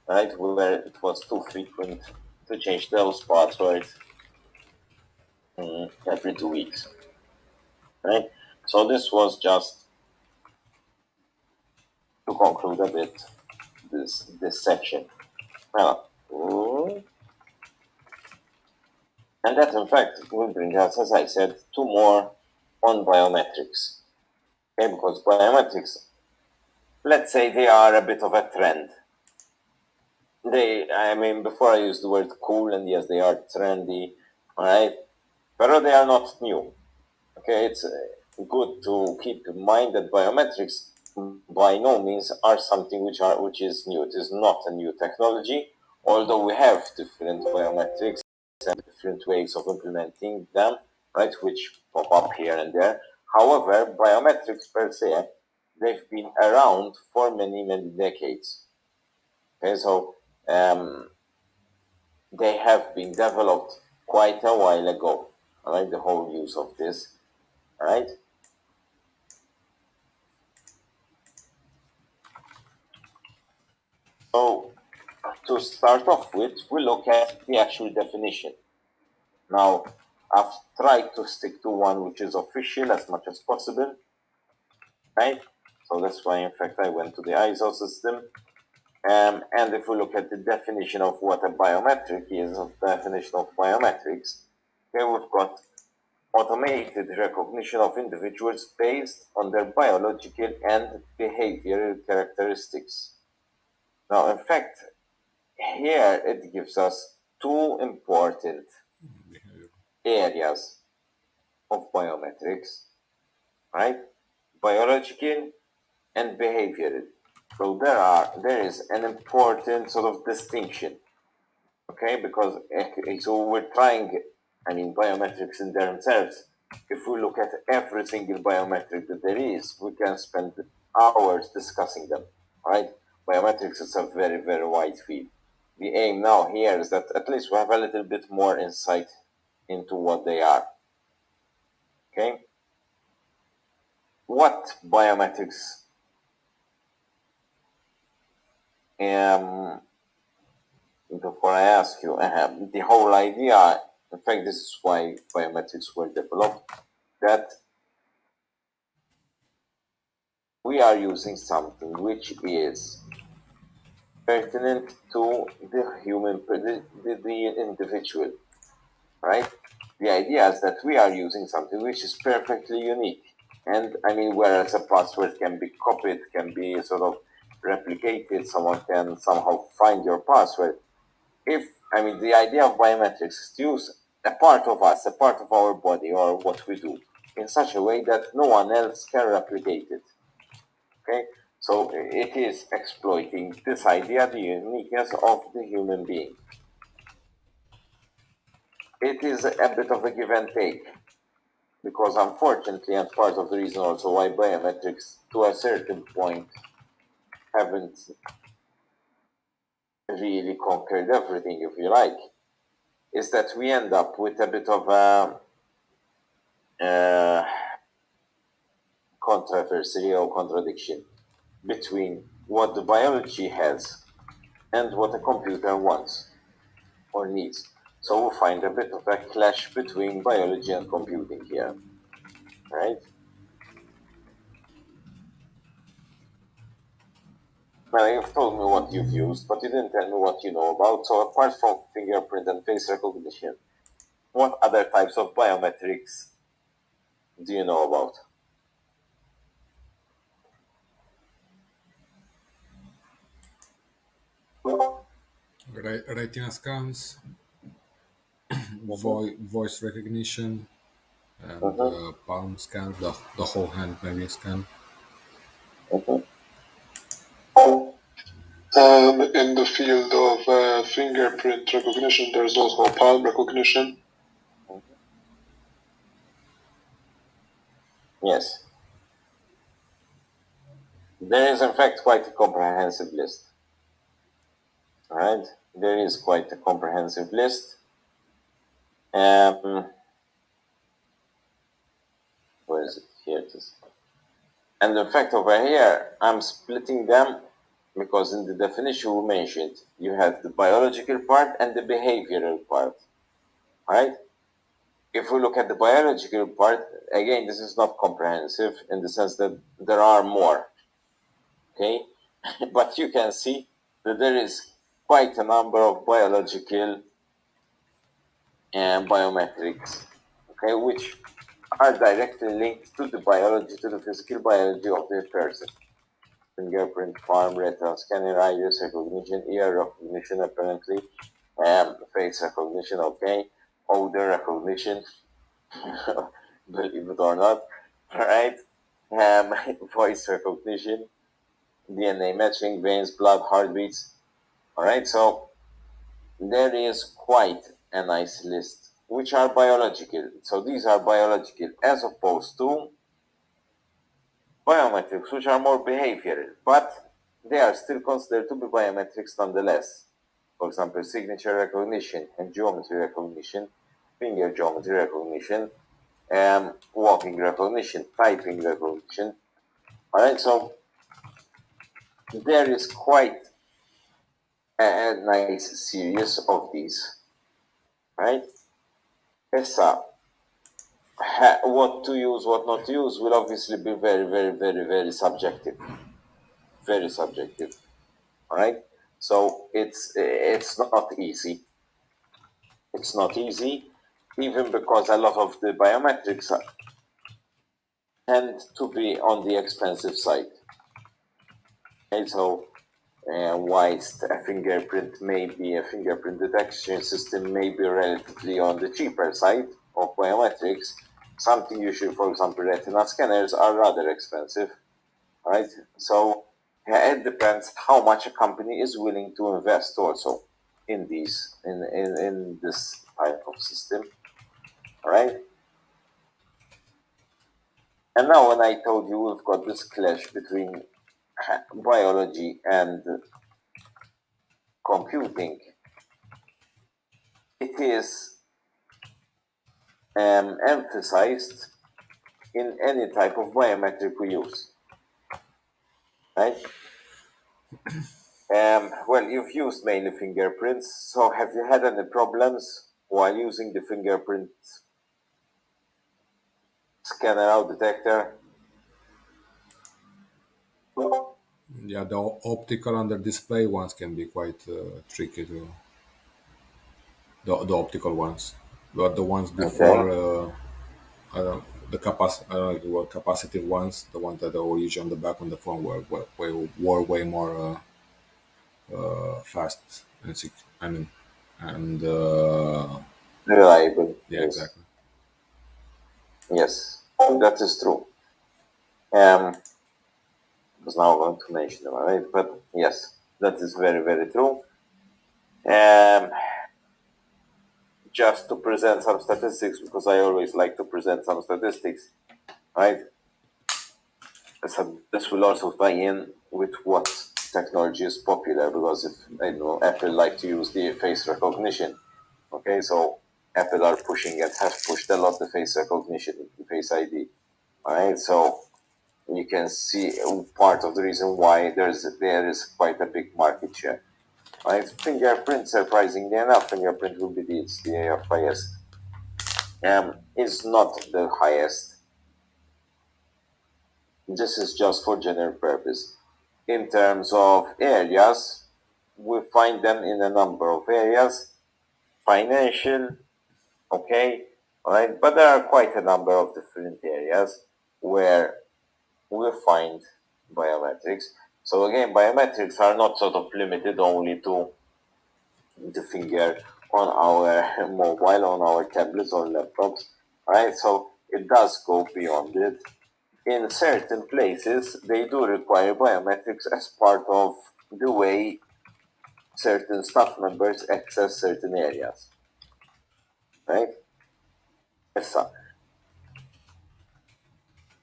[SPEAKER 1] right? Where it was too frequent to change those passwords every 2 weeks, right? So this was just to conclude a bit this section. Now, and that in fact will bring us, as I said, two more on biometrics. Okay, because biometrics, let's say they are a bit of a trend. I mean, before I used the word cool, and yes, they are trendy, right? But they are not new. Okay, it's good to keep in mind that biometrics by no means are something which is new. It is not a new technology, although we have different biometrics and different ways of implementing them, right, which pop up here and there. However, biometrics per se, they've been around for many, many decades. Okay, so they have been developed quite a while ago, right, the whole use of this, right? So to start off with, we look at the actual definition. Now, I've tried to stick to one which is official as much as possible, right? So that's why, in fact, I went to the ISO system. And if we look at the definition of what a biometric is, the definition of biometrics, here we've got automated recognition of individuals based on their biological and behavioral characteristics. Now, in fact, here it gives us two important areas of biometrics, right? Biological and behavioral. So there is an important sort of distinction, okay? Because so we're trying, I mean, biometrics in themselves. If we look at every single biometric that there is, we can spend hours discussing them, right? Biometrics is a very, very wide field. the aim now here is that at least we have a little bit more insight into what they are. Okay? What biometrics before I ask you, the whole idea, in fact, this is why biometrics were developed, that we are using something which is pertinent to the human, the individual, right? The idea is that we are using something which is perfectly unique. And I mean, whereas a password can be copied, can be sort of replicated, someone can somehow find your password. The idea of biometrics is to use a part of us, a part of our body or what we do in such a way that no one else can replicate it. Okay? So it is exploiting this idea, the uniqueness of the human being. It is a bit of a give and take, because unfortunately, and part of the reason also why biometrics to a certain point haven't really conquered everything, if you like, is that we end up with a bit of a controversy or contradiction between what the biology has and what a computer wants or needs. So we'll find a bit of a clash between biology and computing here, right? Well, you've told me what you've used, but you didn't tell me what you know about. So apart from fingerprint and face recognition, what other types of biometrics do you know about?
[SPEAKER 2] Retina scans,
[SPEAKER 1] Mhm,
[SPEAKER 2] voice recognition, and
[SPEAKER 1] mhm,
[SPEAKER 2] palm scan, the whole hand maybe scan.
[SPEAKER 1] mhm,
[SPEAKER 3] In the field of fingerprint recognition, there's also palm recognition.
[SPEAKER 1] mhm. Yes, there is in fact quite a comprehensive list. All right, there is quite a comprehensive list. Um, where is it? Here it is. And in fact, over here, I'm splitting them because in the definition we mentioned, you have the biological part and the behavioral part, right? If we look at the biological part, again, this is not comprehensive in the sense that there are more, okay? But you can see that there is quite a number of biological and biometrics, okay, which are directly linked to the biology, to the physical biology of the person. Fingerprint, palm, retinal scanner, iris recognition, ear recognition, apparently, face recognition, okay, odor recognition, believe it or not, right? Voice recognition, DNA matching, veins, blood, heartbeats, all right. So there is quite a nice list, which are biological. So these are biological, as opposed to biometrics, which are more behavioral, but they are still considered to be biometrics nonetheless. For example, signature recognition and geometry recognition, finger geometry recognition, walking recognition, typing recognition. All right, so there is quite a nice series of these, right? ESA, what to use, what not to use, will obviously be very, very, very, very subjective. Very subjective. All right. So it's not easy. It's not easy, even because a lot of the biometrics tend to be on the expensive side. And so, whilst a fingerprint detection system may be relatively on the cheaper side of biometrics, something usually, for example, retina scanners are rather expensive, right? So it depends how much a company is willing to invest also in this type of system, right? And now when I told you we've got this clash between biology and computing, it is emphasized in any type of biometric we use, right? Well, you've used mainly fingerprints, so have you had any problems while using the fingerprint scanner out detector?
[SPEAKER 2] Yeah, the optical under display ones can be quite tricky to the optical ones, but the ones before
[SPEAKER 1] Okay,
[SPEAKER 2] I don't I don't know if they were capacitive ones, the ones that were usually on the back on the phone were way more fast and I mean, and
[SPEAKER 1] reliable,
[SPEAKER 2] yeah,
[SPEAKER 1] yes,
[SPEAKER 2] exactly.
[SPEAKER 1] yes, that is true. Um, because now I'm going to mention them, right? But yes, that is very, very true. Um, just to present some statistics, because I always like to present some statistics, right? So this will also tie in with what technology is popular, because if I know Apple like to use the face recognition, okay, so Apple are pushing and have pushed a lot the face recognition, the face ID, all right. So you can see part of the reason why there is quite a big market share, right? Fingerprint, surprisingly enough, fingerprint will be the highest. Is not the highest. This is just for general purpose. In terms of areas, we find them in a number of areas. Financial, okay, all right, but there are quite a number of different areas where we find biometrics. So again, biometrics are not sort of limited only to the finger on our mobile, on our tablets or laptops, right? So it does go beyond it. In certain places, they do require biometrics as part of the way certain staff members access certain areas, right? Yes, sir.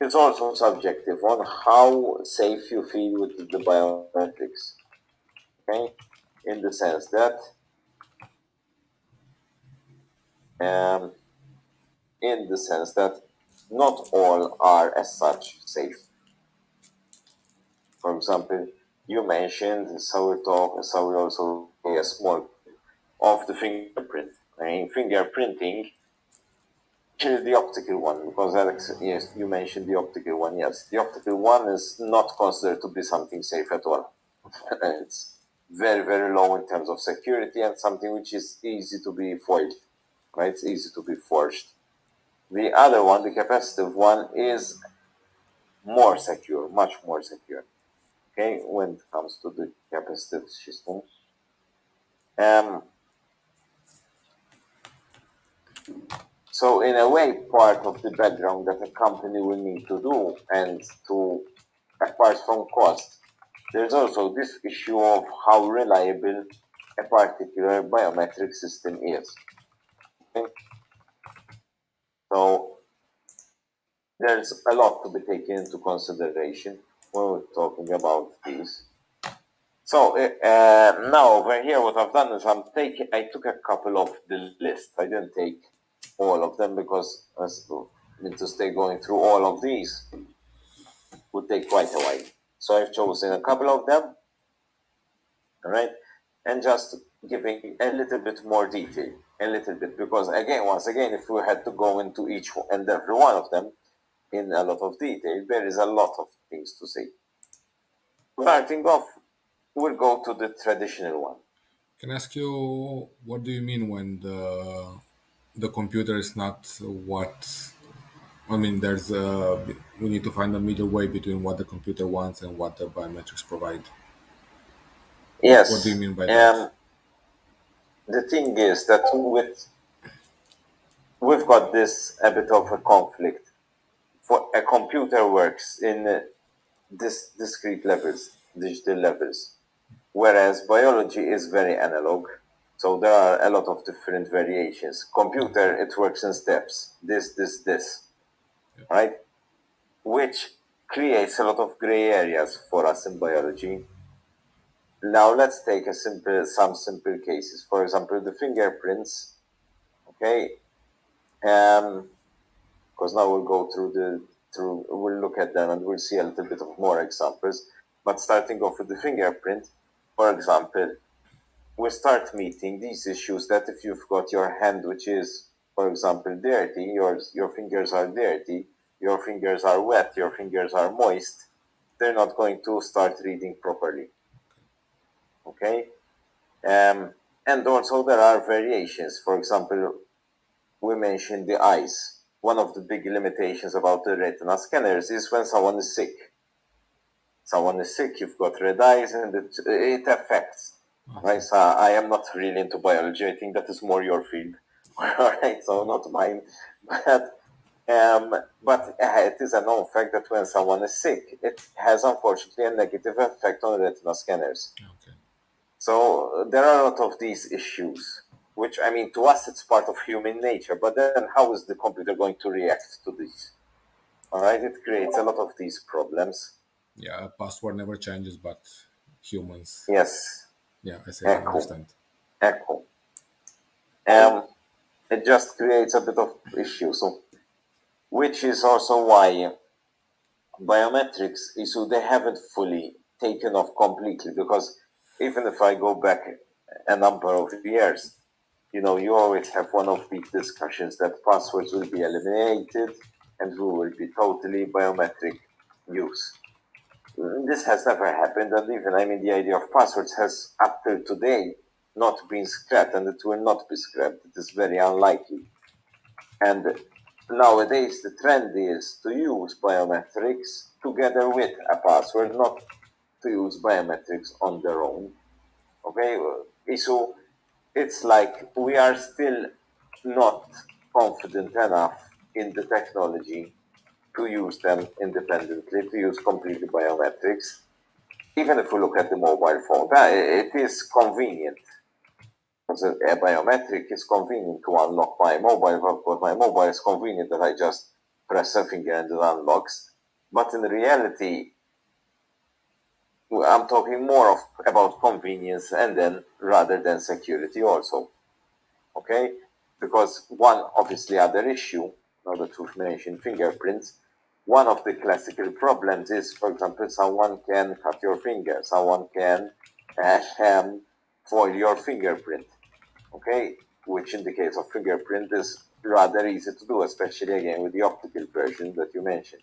[SPEAKER 1] It's also subjective on how safe you feel with the biometrics, okay? In the sense that, um, not all are as such safe. For example, you mentioned so we also a small of the fingerprint. I mean, fingerprinting, actually the optical one, because Alex, yes, you mentioned the optical one. Yes, the optical one is not considered to be something safe at all. It's very, very low in terms of security and something which is easy to be foiled, right? It's easy to be forged. The other one, the capacitive one, is more secure, much more secure. Okay, when it comes to the capacitive system. Um, so in a way, part of the background that a company will need to do, and to apart from cost, there's also this issue of how reliable a particular biometric system is. Okay? So there's a lot to be taken into consideration when we're talking about these. So now over here, what I've done is I took a couple of the list. I didn't take all of them because to stay going through all of these would take quite a while. So I've chosen a couple of them, all right, and just giving a little bit more detail, a little bit, because again, once again, if we had to go into each and every one of them in a lot of detail, there is a lot of things to say. Starting off, we'll go to the traditional one.
[SPEAKER 2] Can I ask you what do you mean when the computer is not what I mean? There's we need to find a middle way between what the computer wants and what the biometrics provide. What do you
[SPEAKER 1] Yes.
[SPEAKER 2] mean by that?
[SPEAKER 1] The thing is that we've got this a bit of a conflict. For a computer works in this discrete levels, digital levels, whereas biology is very analog. So there are a lot of different variations. Computer, it works in steps. This, right? Which creates a lot of gray areas for us in biology. Now let's take some simple cases. For example, the fingerprints. Okay, because now we'll go we'll look at them and we'll see a little bit of more examples. But starting off with the fingerprint, for example, we start meeting these issues that if you've got your hand, which is, for example, dirty, your fingers are dirty, your fingers are wet, your fingers are moist, they're not going to start reading properly. Okay? And also there are variations. For example, we mentioned the eyes. One of the big limitations about the retina scanners is when someone is sick. Someone is sick, you've got red eyes, and it affects. Right? So I am not really into biology. I think that is more your field. All right, so not mine. But it is a known fact that when someone is sick, it has unfortunately a negative effect on retina scanners.
[SPEAKER 2] Okay.
[SPEAKER 1] So there are a lot of these issues, which I mean, to us, it's part of human nature. But then, how is the computer going to react to this? All right, it creates a lot of these problems.
[SPEAKER 2] Yeah, password never changes, but humans.
[SPEAKER 1] Yes,
[SPEAKER 2] Yeah, I say I
[SPEAKER 1] echo,
[SPEAKER 2] understand.
[SPEAKER 1] echo. It just creates a bit of issue. So, which is also why biometrics issue they haven't fully taken off completely, because even if I go back a number of years, you always have one of these discussions that passwords will be eliminated and we will be totally biometric use. This has never happened, and even, I mean, the idea of passwords has up till today not been scrapped, and it will not be scrapped. It is very unlikely. And nowadays, the trend is to use biometrics together with a password, not to use biometrics on their own. Okay, so it's like we are still not confident enough in the technology to use them independently, to use completely biometrics. Even if we look at the mobile phone, it is convenient. Because a biometric is convenient to unlock my mobile. If I've got my mobile, it's convenient that I just press a finger and it unlocks. But in reality, I'm talking more about convenience and then rather than security also. Okay? Because one obviously other issue, now that we've mentioned fingerprints, one of the classical problems is, for example, someone can cut your finger, someone can foil your fingerprint. Okay? Which in the case of fingerprint is rather easy to do, especially again with the optical version that you mentioned.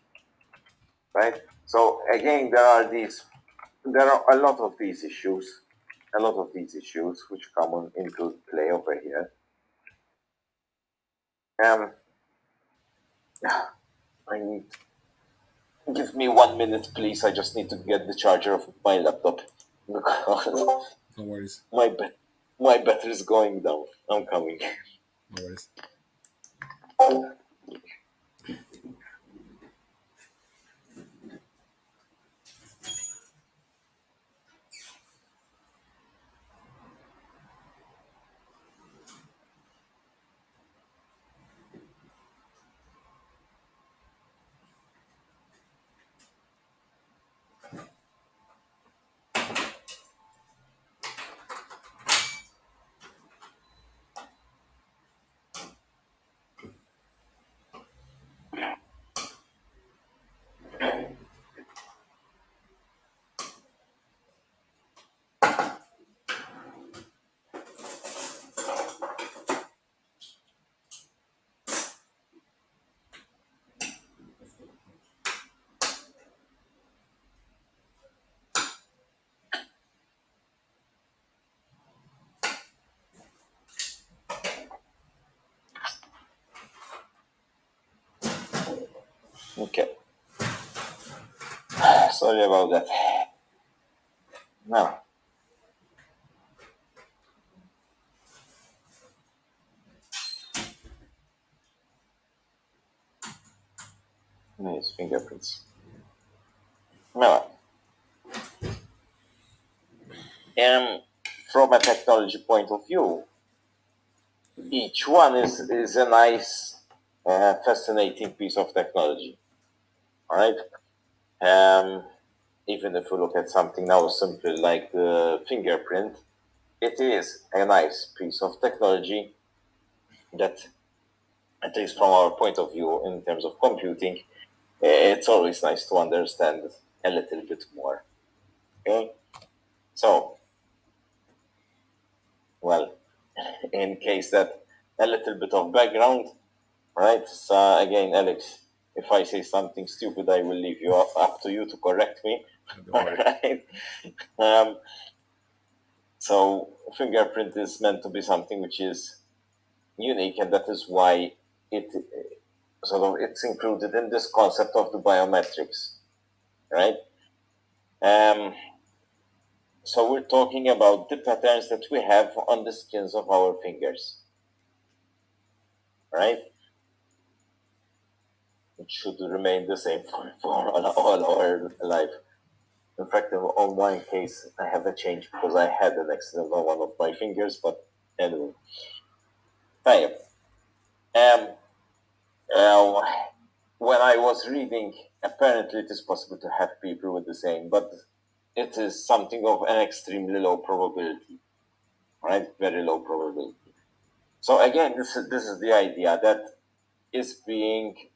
[SPEAKER 1] Right? So again, there are a lot of these issues, which come into play over here. I need. Give me 1 minute, please. I just need to get the charger of my laptop because
[SPEAKER 2] No worries.
[SPEAKER 1] my battery is going down. I'm coming.
[SPEAKER 2] No worries.
[SPEAKER 1] Okay. Sorry about that. Now, nice fingerprints. Now, from a technology point of view, each one is a nice, fascinating piece of technology. All right. even if we look at something now simple like the fingerprint, it is a nice piece of technology that, at least from our point of view in terms of computing, it's always nice to understand a little bit more. Okay? So, well, in case that a little bit of background, right? So again, Alex, if I say something stupid, I will leave you up to you to correct me.
[SPEAKER 2] Don't worry.
[SPEAKER 1] Right? Um, so fingerprint is meant to be something which is unique, and that is why it sort of it's included in this concept of the biometrics, right? Um, so we're talking about the patterns that we have on the skins of our fingers, right? It should remain the same for all our life. In fact, on one case, I have a change because I had an accident on one of my fingers, but anyway. طيب. Um, uh, when I was reading, apparently it is possible to have people with the same, but it is something of an extremely low probability, right? Very low probability. So again, this is the idea that is being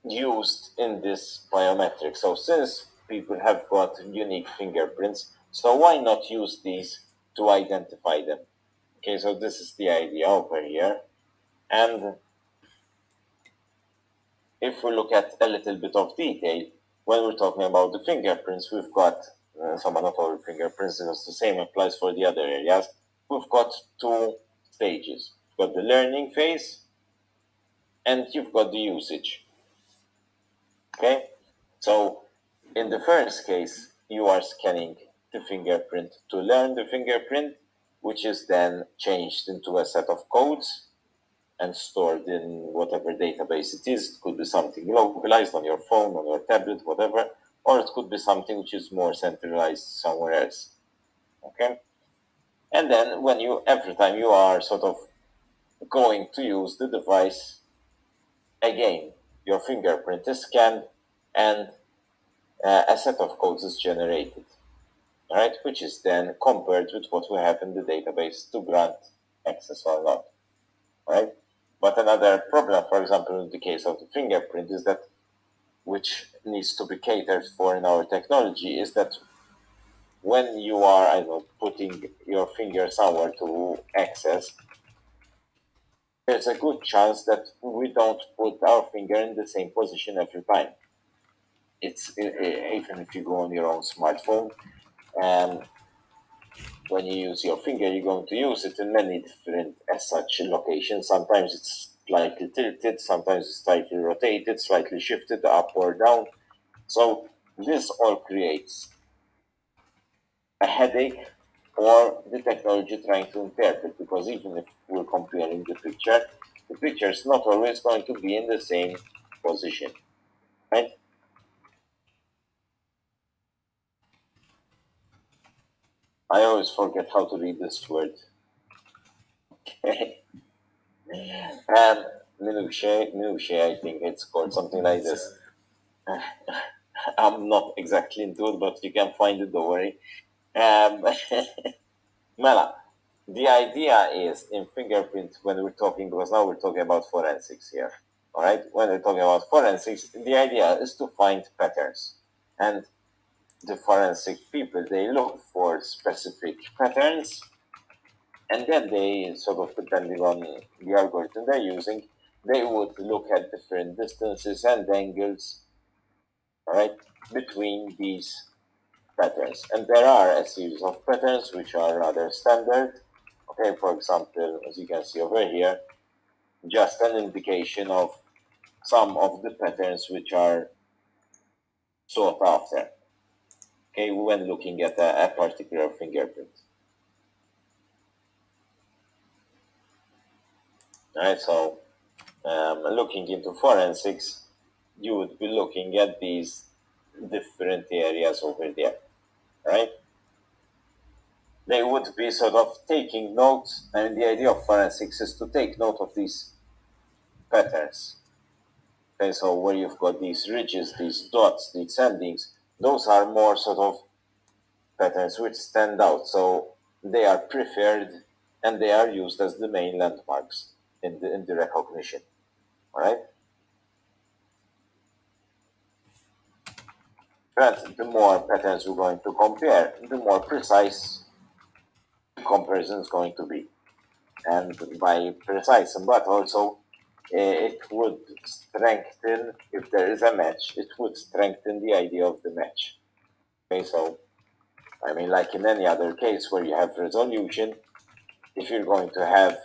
[SPEAKER 1] used in this biometric. So since people have got unique fingerprints, so why not use these to identify them? Okay, so this is the idea over here. And if we look at a little bit of detail, when we're talking about the fingerprints, we've got some anatomic fingerprints, because the same applies for the other areas. We've got two stages. You've got the learning phase and you've got the usage. Okay, so in the first case, you are scanning the fingerprint to learn the fingerprint, which is then changed into a set of codes and stored in whatever database it is. It could be something localized on your phone, on your tablet, whatever, or it could be something which is more centralized somewhere else. Okay? And then every time you are sort of going to use the device, again, your fingerprint is scanned and a set of codes is generated, right? Which is then compared with what we have in the database to grant access or not, right? But another problem, for example, in the case of the fingerprint, is that which needs to be catered for in our technology is that when you are, I don't know, putting your finger somewhere to access, there's a good chance that we don't put our finger in the same position every time. It's even if you go on your own smartphone, and when you use your finger, you're going to use it in many different, as such, locations. Sometimes it's slightly tilted, sometimes it's slightly rotated, slightly shifted up or down. So this all creates a headache for the technology trying to interpret, because even if we're comparing the picture is not always going to be in the same position, right? I always forget how to read this word. Minutiae, I think it's called something like this. I'm not exactly into it, but you can find it, don't worry. Mela, the idea is in fingerprint, when we're talking, because now we're talking about forensics here, all right? When we're talking about forensics, the idea is to find patterns. And the forensic people, they look for specific patterns, and then they sort of, depending on the algorithm they're using, they would look at different distances and angles, right, between these patterns. And there are a series of patterns which are rather standard. Okay, for example, as you can see over here, just an indication of some of the patterns which are sought after, okay, when looking at a particular fingerprint. Right, so looking into forensics, you would be looking at these different areas over there, right? They would be sort of taking notes, and the idea of forensics is to take note of these patterns. Okay, so where you've got these ridges, these dots, these endings, those are more sort of patterns which stand out. So they are preferred and they are used as the main landmarks in the recognition. All right. But the more patterns we're going to compare, the more precise the comparison is going to be. And by precise, but also it would strengthen, if there is a match, it would strengthen the idea of the match. Okay, so I mean, like in any other case where you have resolution, if you're going to have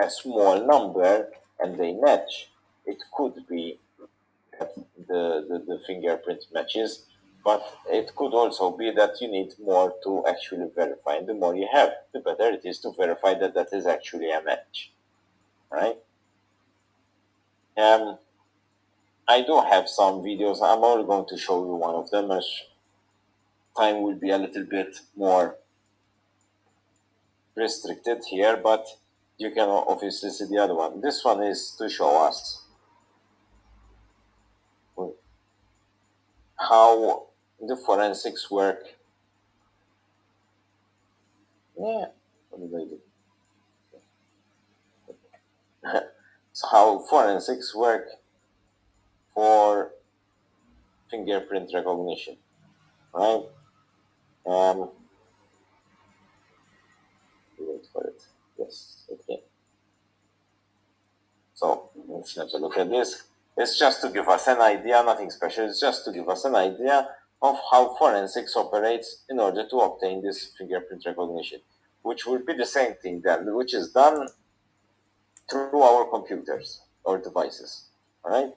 [SPEAKER 1] a small number and they match, it could be that the fingerprint matches, but it could also be that you need more to actually verify. And the more you have, the better it is to verify that that is actually a match, right? I do have some videos. I'm only going to show you one of them as time will be a little bit more restricted here, but you can obviously see the other one. This one is to show us how the forensics work. Yeah, what did I do? So how forensics work for fingerprint recognition, right? Um, wait for it. Yes, okay. So let's have a look at this. It's just to give us an idea, nothing special. It's just to give us an idea of how forensics operates in order to obtain this fingerprint recognition, which will be the same thing then, which is done through our computers or devices. All right.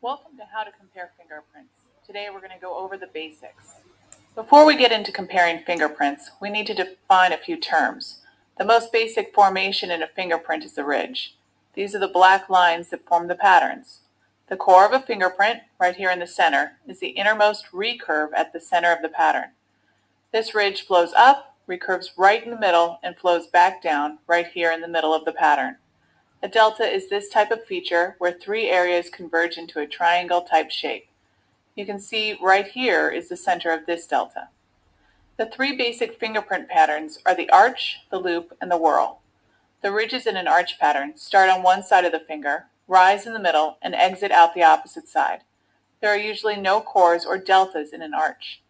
[SPEAKER 4] Welcome to How to Compare Fingerprints. Today we're going to go over the basics. Before we get into comparing fingerprints, we need to define a few terms. The most basic formation in a fingerprint is the ridge. These are the black lines that form the patterns. The core of a fingerprint, right here in the center, is the innermost recurve at the center of the pattern. This ridge flows up, recurves right in the middle, and flows back down right here in the middle of the pattern. A delta is this type of feature where three areas converge into a triangle-type shape. You can see right here is the center of this delta. The three basic fingerprint patterns are the arch, the loop, and the whorl. The ridges in an arch pattern start on one side of the finger, rise in the middle, and exit out the opposite side. There are usually no cores or deltas in an arch.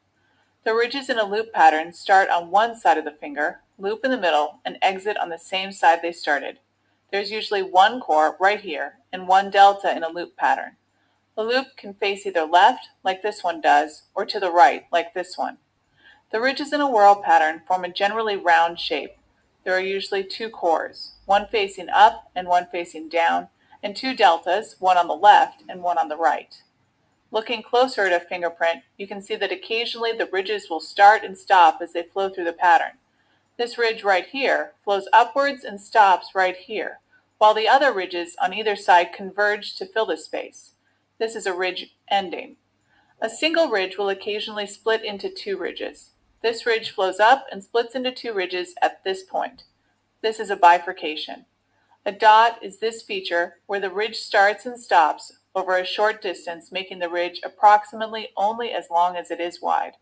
[SPEAKER 4] The ridges in a loop pattern start on one side of the finger, loop in the middle, and exit on the same side they started. There's usually one core right here and one delta in a loop pattern. The loop can face either left, like this one does, or to the right, like this one. The ridges in a whorl pattern form a generally round shape. There are usually two cores, one facing up and one facing down, and two deltas, one on the left and one on the right. Looking closer at a fingerprint, you can see that occasionally the ridges will start and stop as they flow through the pattern. This ridge right here flows upwards and stops right here, while the other ridges on either side converge to fill the space. This is a ridge ending. A single ridge will occasionally split into two ridges. This ridge flows up and splits into two ridges at this point. This is a bifurcation. A dot is this feature where the ridge starts and stops over a short distance, making the ridge approximately only as long as it is wide.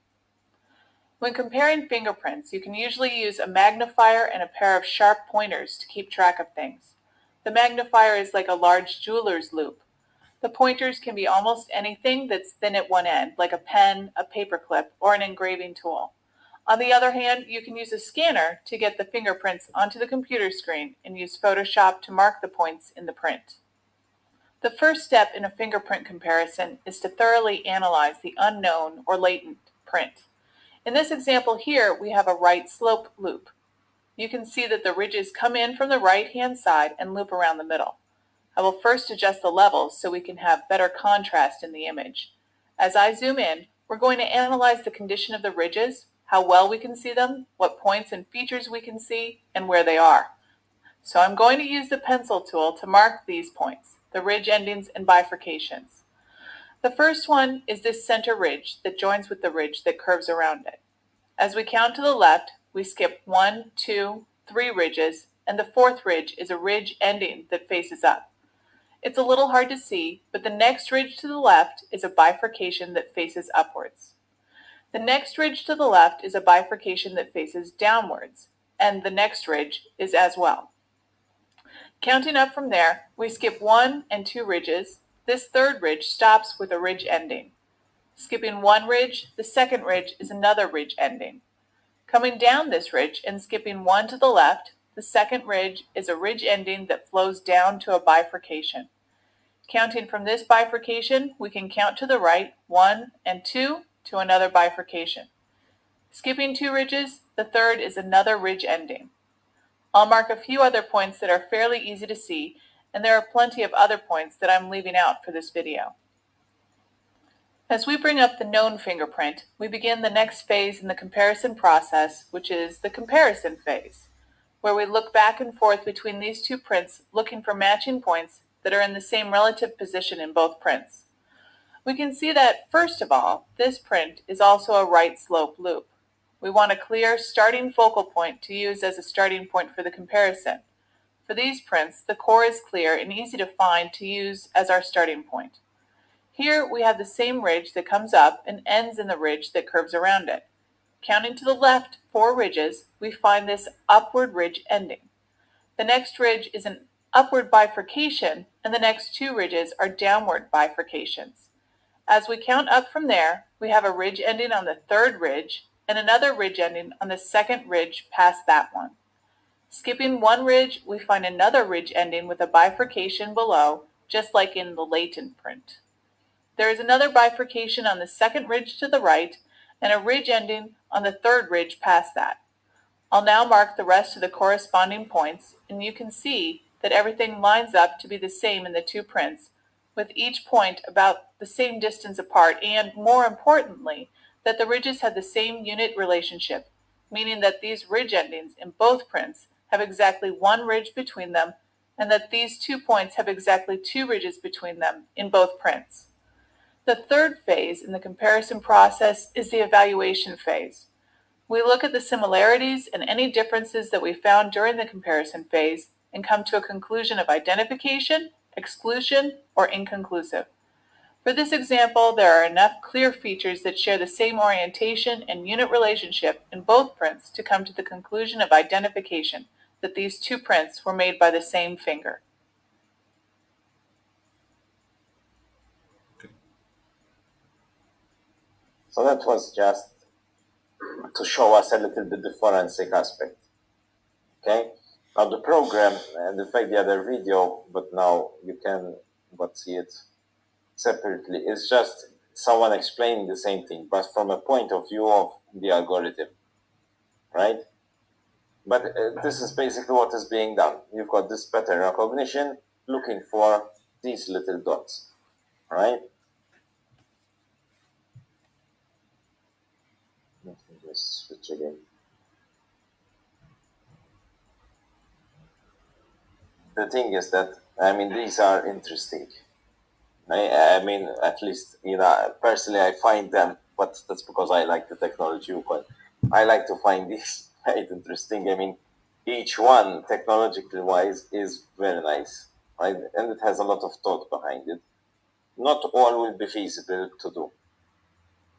[SPEAKER 4] When comparing fingerprints, you can usually use a magnifier and a pair of sharp pointers to keep track of things. The magnifier is like a large jeweler's loupe. The pointers can be almost anything that's thin at one end, like a pen, a paperclip, or an engraving tool. On the other hand, you can use a scanner to get the fingerprints onto the computer screen and use Photoshop to mark the points in the print. The first step in a fingerprint comparison is to thoroughly analyze the unknown or latent print. In this example here, we have a right slope loop. You can see that the ridges come in from the right-hand side and loop around the middle. I will first adjust the levels so we can have better contrast in the image. As I zoom in, we're going to analyze the condition of the ridges, how well we can see them, what points and features we can see, and where they are. So I'm going to use the pencil tool to mark these points, the ridge endings and bifurcations. The first one is this center ridge that joins with the ridge that curves around it. As we count to the left, we skip 1, 2, 3 ridges, and the fourth ridge is a ridge ending that faces up. It's a little hard to see, but the next ridge to the left is a bifurcation that faces upwards. The next ridge to the left is a bifurcation that faces downwards, and the next ridge is as well. Counting up from there, we skip 1 and 2 ridges. This third ridge stops with a ridge ending. Skipping one ridge, the second ridge is another ridge ending. Coming down this ridge and skipping one to the left, the second ridge is a ridge ending that flows down to a bifurcation. Counting from this bifurcation, we can count to the right 1 and 2 to another bifurcation. Skipping 2 ridges, the third is another ridge ending. I'll mark a few other points that are fairly easy to see, and there are plenty of other points that I'm leaving out for this video. As we bring up the known fingerprint, we begin the next phase in the comparison process, which is the comparison phase, where we look back and forth between these two prints looking for matching points that are in the same relative position in both prints. We can see that, first of all, this print is also a right slope loop. We want a clear starting focal point to use as a starting point for the comparison. For these prints, the core is clear and easy to find to use as our starting point. Here we have the same ridge that comes up and ends in the ridge that curves around it. Counting to the left 4 ridges, we find this upward ridge ending. The next ridge is an upward bifurcation, and the next 2 ridges are downward bifurcations. As we count up from there, we have a ridge ending on the third ridge and another ridge ending on the second ridge past that one. Skipping one ridge, we find another ridge ending with a bifurcation below, just like in the latent print. There is another bifurcation on the second ridge to the right and a ridge ending on the third ridge past that. I'll now mark the rest of the corresponding points, and you can see that everything lines up to be the same in the two prints, with each point about the same distance apart, and, more importantly, that the ridges have the same unit relationship, meaning that these ridge endings in both prints have exactly one ridge between them, and that these 2 points have exactly 2 ridges between them in both prints. The third phase in the comparison process is the evaluation phase. We look at the similarities and any differences that we found during the comparison phase and come to a conclusion of identification, exclusion, or inconclusive. For this example, there are enough clear features that share the same orientation and unit relationship in both prints to come to the conclusion of identification, that these two prints were made by the same finger.
[SPEAKER 1] So that was just to show us a little bit the forensic aspect. Okay? Now the program, and in fact the other video, but now you can but see it separately, is just someone explaining the same thing, but from a point of view of the algorithm, right? But this is basically what is being done. You've got this pattern recognition looking for these little dots, right? Let me just switch again. The thing is that, I mean, these are interesting. I mean, at least, personally, I find them, but that's because I like the technology. But I like to find these quite interesting. I mean, each one, technologically wise, is very nice, right? And it has a lot of thought behind it. Not all will be feasible to do,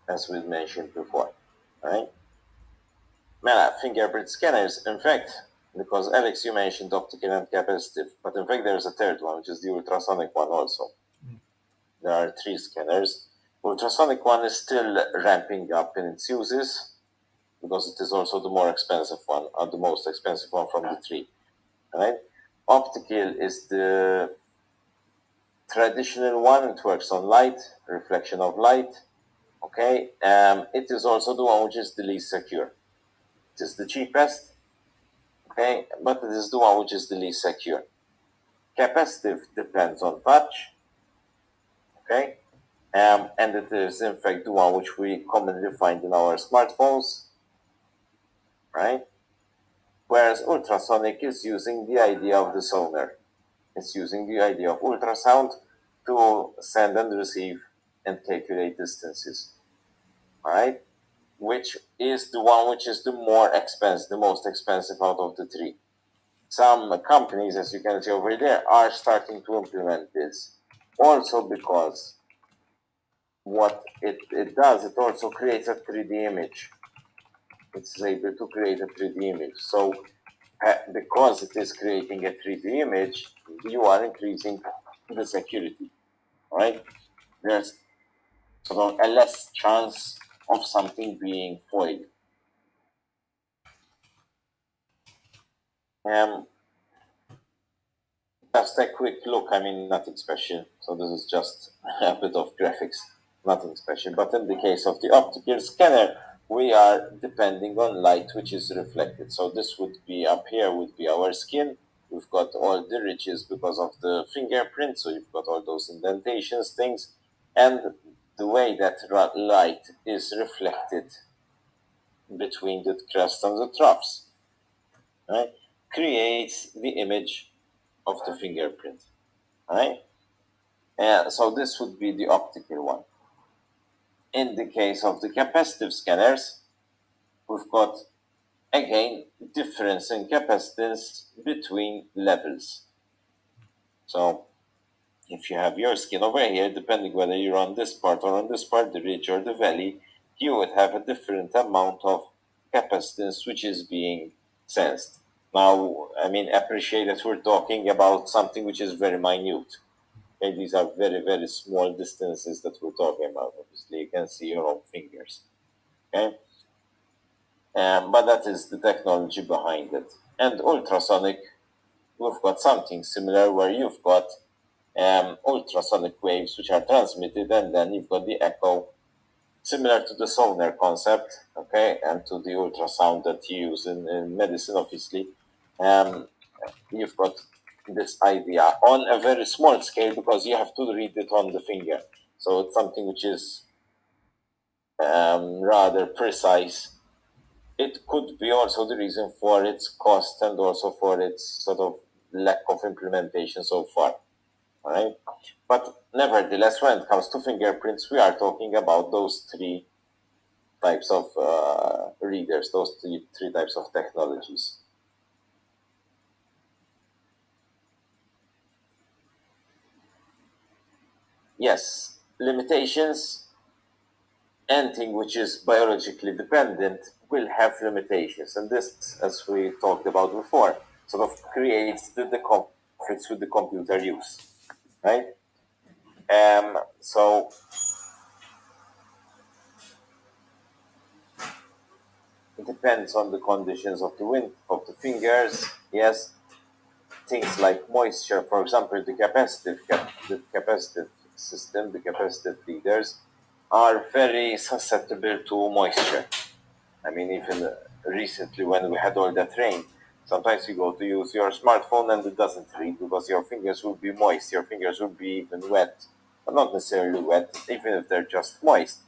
[SPEAKER 1] as we mentioned before, right? Fingerprint scanners, in fact, because Alex, you mentioned optical and capacitive, but in fact there's a third one, which is the ultrasonic one also. There are 3 scanners. Ultrasonic one is still ramping up in its uses because it is also the more expensive one, or the most expensive one from the 3. Right? Optical is the traditional one. It works on light, reflection of light. Okay, it is also the one which is the least secure. It is the cheapest. Okay, but it is the one which is the least secure. Capacitive depends on touch. Okay, and it is in fact the one which we commonly find in our smartphones, right? Whereas ultrasonic is using the idea of the sonar. It's using the idea of ultrasound to send and receive and calculate distances, right? Which is the one which is the more expensive, the most expensive out of the 3. some companies, as you can see over there, are starting to implement this. Also because what it does, it also creates a 3D image. It's able to create a 3D image. So because it is creating a 3D image, you are increasing the security, right? There's sort of a less chance of something being foiled. Just a quick look, I mean, nothing special. So this is just a bit of graphics, nothing special. But in the case of the optical scanner, we are depending on light which is reflected. So this would be up here, would be our skin. We've got all the ridges because of the fingerprint, so you've got all those indentations, things. And the way that light is reflected between the crest and the troughs, right, creates the image of the fingerprint, right? So this would be the optical one. In the case of the capacitive scanners, we've got, again, difference in capacitance between levels. So if you have your skin over here, depending whether you're on this part or on this part, the ridge or the valley, you would have a different amount of capacitance which is being sensed. Now, I mean, appreciate that we're talking about something which is very minute. Okay, these are very, very small distances that we're talking about. Obviously, you can see your own fingers. Okay, but that is the technology behind it. And ultrasonic, we've got something similar where you've got ultrasonic waves which are transmitted, and then you've got the echo, similar to the sonar concept, okay, and to the ultrasound that you use in medicine, obviously. You've got this idea on a very small scale because you have to read it on the finger. So it's something which is rather precise. It could be also the reason for its cost and also for its sort of lack of implementation so far. Right? But nevertheless, when it comes to fingerprints, we are talking about those three types of readers, those three types of technologies. Yes, limitations. Anything which is biologically dependent will have limitations, and this, as we talked about before, sort of creates the conflicts with the computer use, right? So it depends on the conditions of the wind of the fingers. Yes, things like moisture, for example, the capacitive system, the capacitive readers are very susceptible to moisture. I mean, even recently when we had all that rain, sometimes you go to use your smartphone and it doesn't read because your fingers will be moist, your fingers will be even wet, but not necessarily wet, even if they're just moist.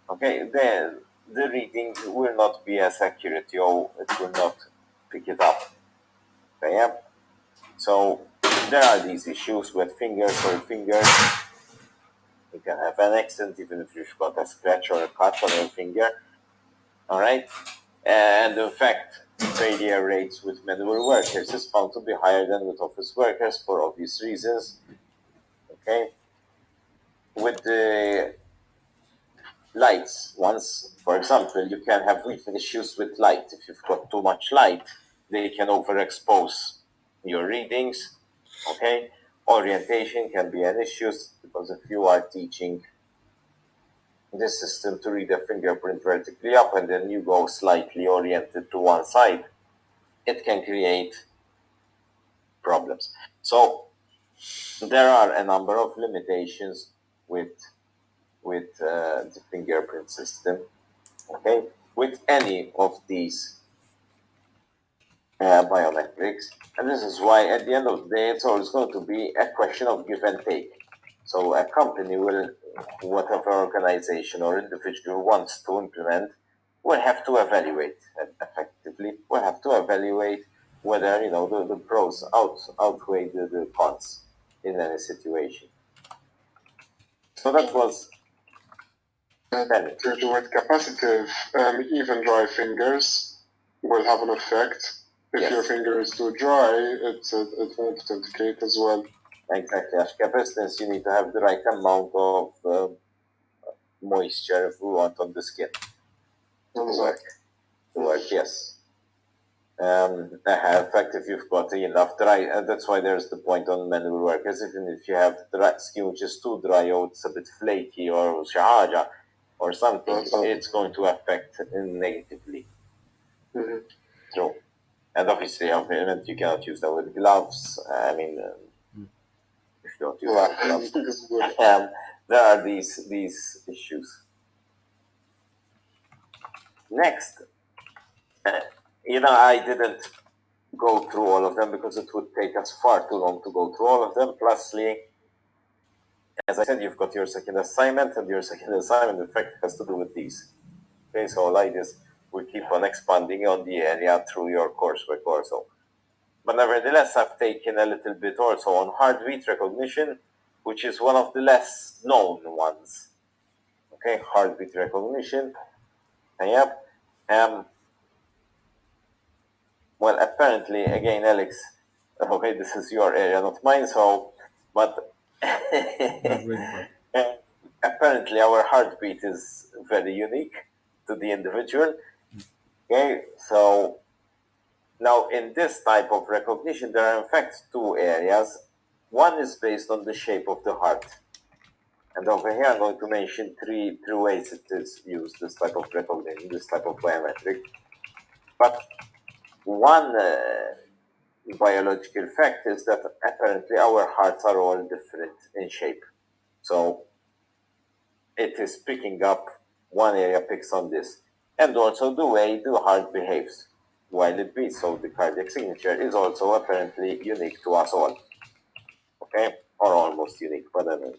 [SPEAKER 1] Okay, then the reading will not be as accurate, it will not pick it up. Okay, yeah? So there are these issues with fingers or fingers. You can have an accident even if you've got a scratch or a cut on your finger. All right, and in fact, failure rates with manual workers is found to be higher than with office workers for obvious reasons. Okay, with the lights, once, for example, you can have issues with light. If you've got too much light, they can overexpose your readings. Okay, orientation can be an issue because if you are teaching this system to read a fingerprint vertically up and then you go slightly oriented to one side, it can create problems. So there are a number of limitations with the fingerprint system. Okay, with any of these biometrics, and this is why at the end of the day it's always going to be a question of give and take. So a company will, whatever organization or individual wants to implement, will have to evaluate effectively. Will have to evaluate whether the pros outweigh the cons in any situation. So that was
[SPEAKER 3] To do with capacitive, even dry fingers will have an effect If
[SPEAKER 1] Yes.
[SPEAKER 3] your finger is too dry, it won't authenticate as well.
[SPEAKER 1] Exactly. As capacitance, you need to have the right amount of moisture if we want on the skin to work. Yes. In fact, if you've got enough dry, that's why there's the point on manual workers. Even if you have dry skin which is too dry or it's a bit flaky or shahaja or something, it's going to affect negatively. True. And obviously, you cannot use them with gloves. I mean, if you don't use them with gloves, there are these issues. Next, I didn't go through all of them because it would take us far too long to go through all of them. Plusly, as I said, you've got your second assignment, and your second assignment, in fact, has to do with these. Okay, so like this, we keep on expanding on the area through your coursework also. But nevertheless, I've taken a little bit also on heartbeat recognition, which is one of the less known ones. Okay, heartbeat recognition. Yep. Well, apparently, again, Alex, okay, this is your area, not mine, so, but
[SPEAKER 2] Not really, but
[SPEAKER 1] apparently our heartbeat is very unique to the individual. Okay, so now in this type of recognition, there are in fact two areas. One is based on the shape of the heart. And over here, I'm going to mention three ways it is used, this type of recognition, this type of biometric. But one biological fact is that apparently our hearts are all different in shape. So it is picking up, one area picks on this. And also the way the heart behaves while it beats. So the cardiac signature is also apparently unique to us all. Okay? Or almost unique, but I mean.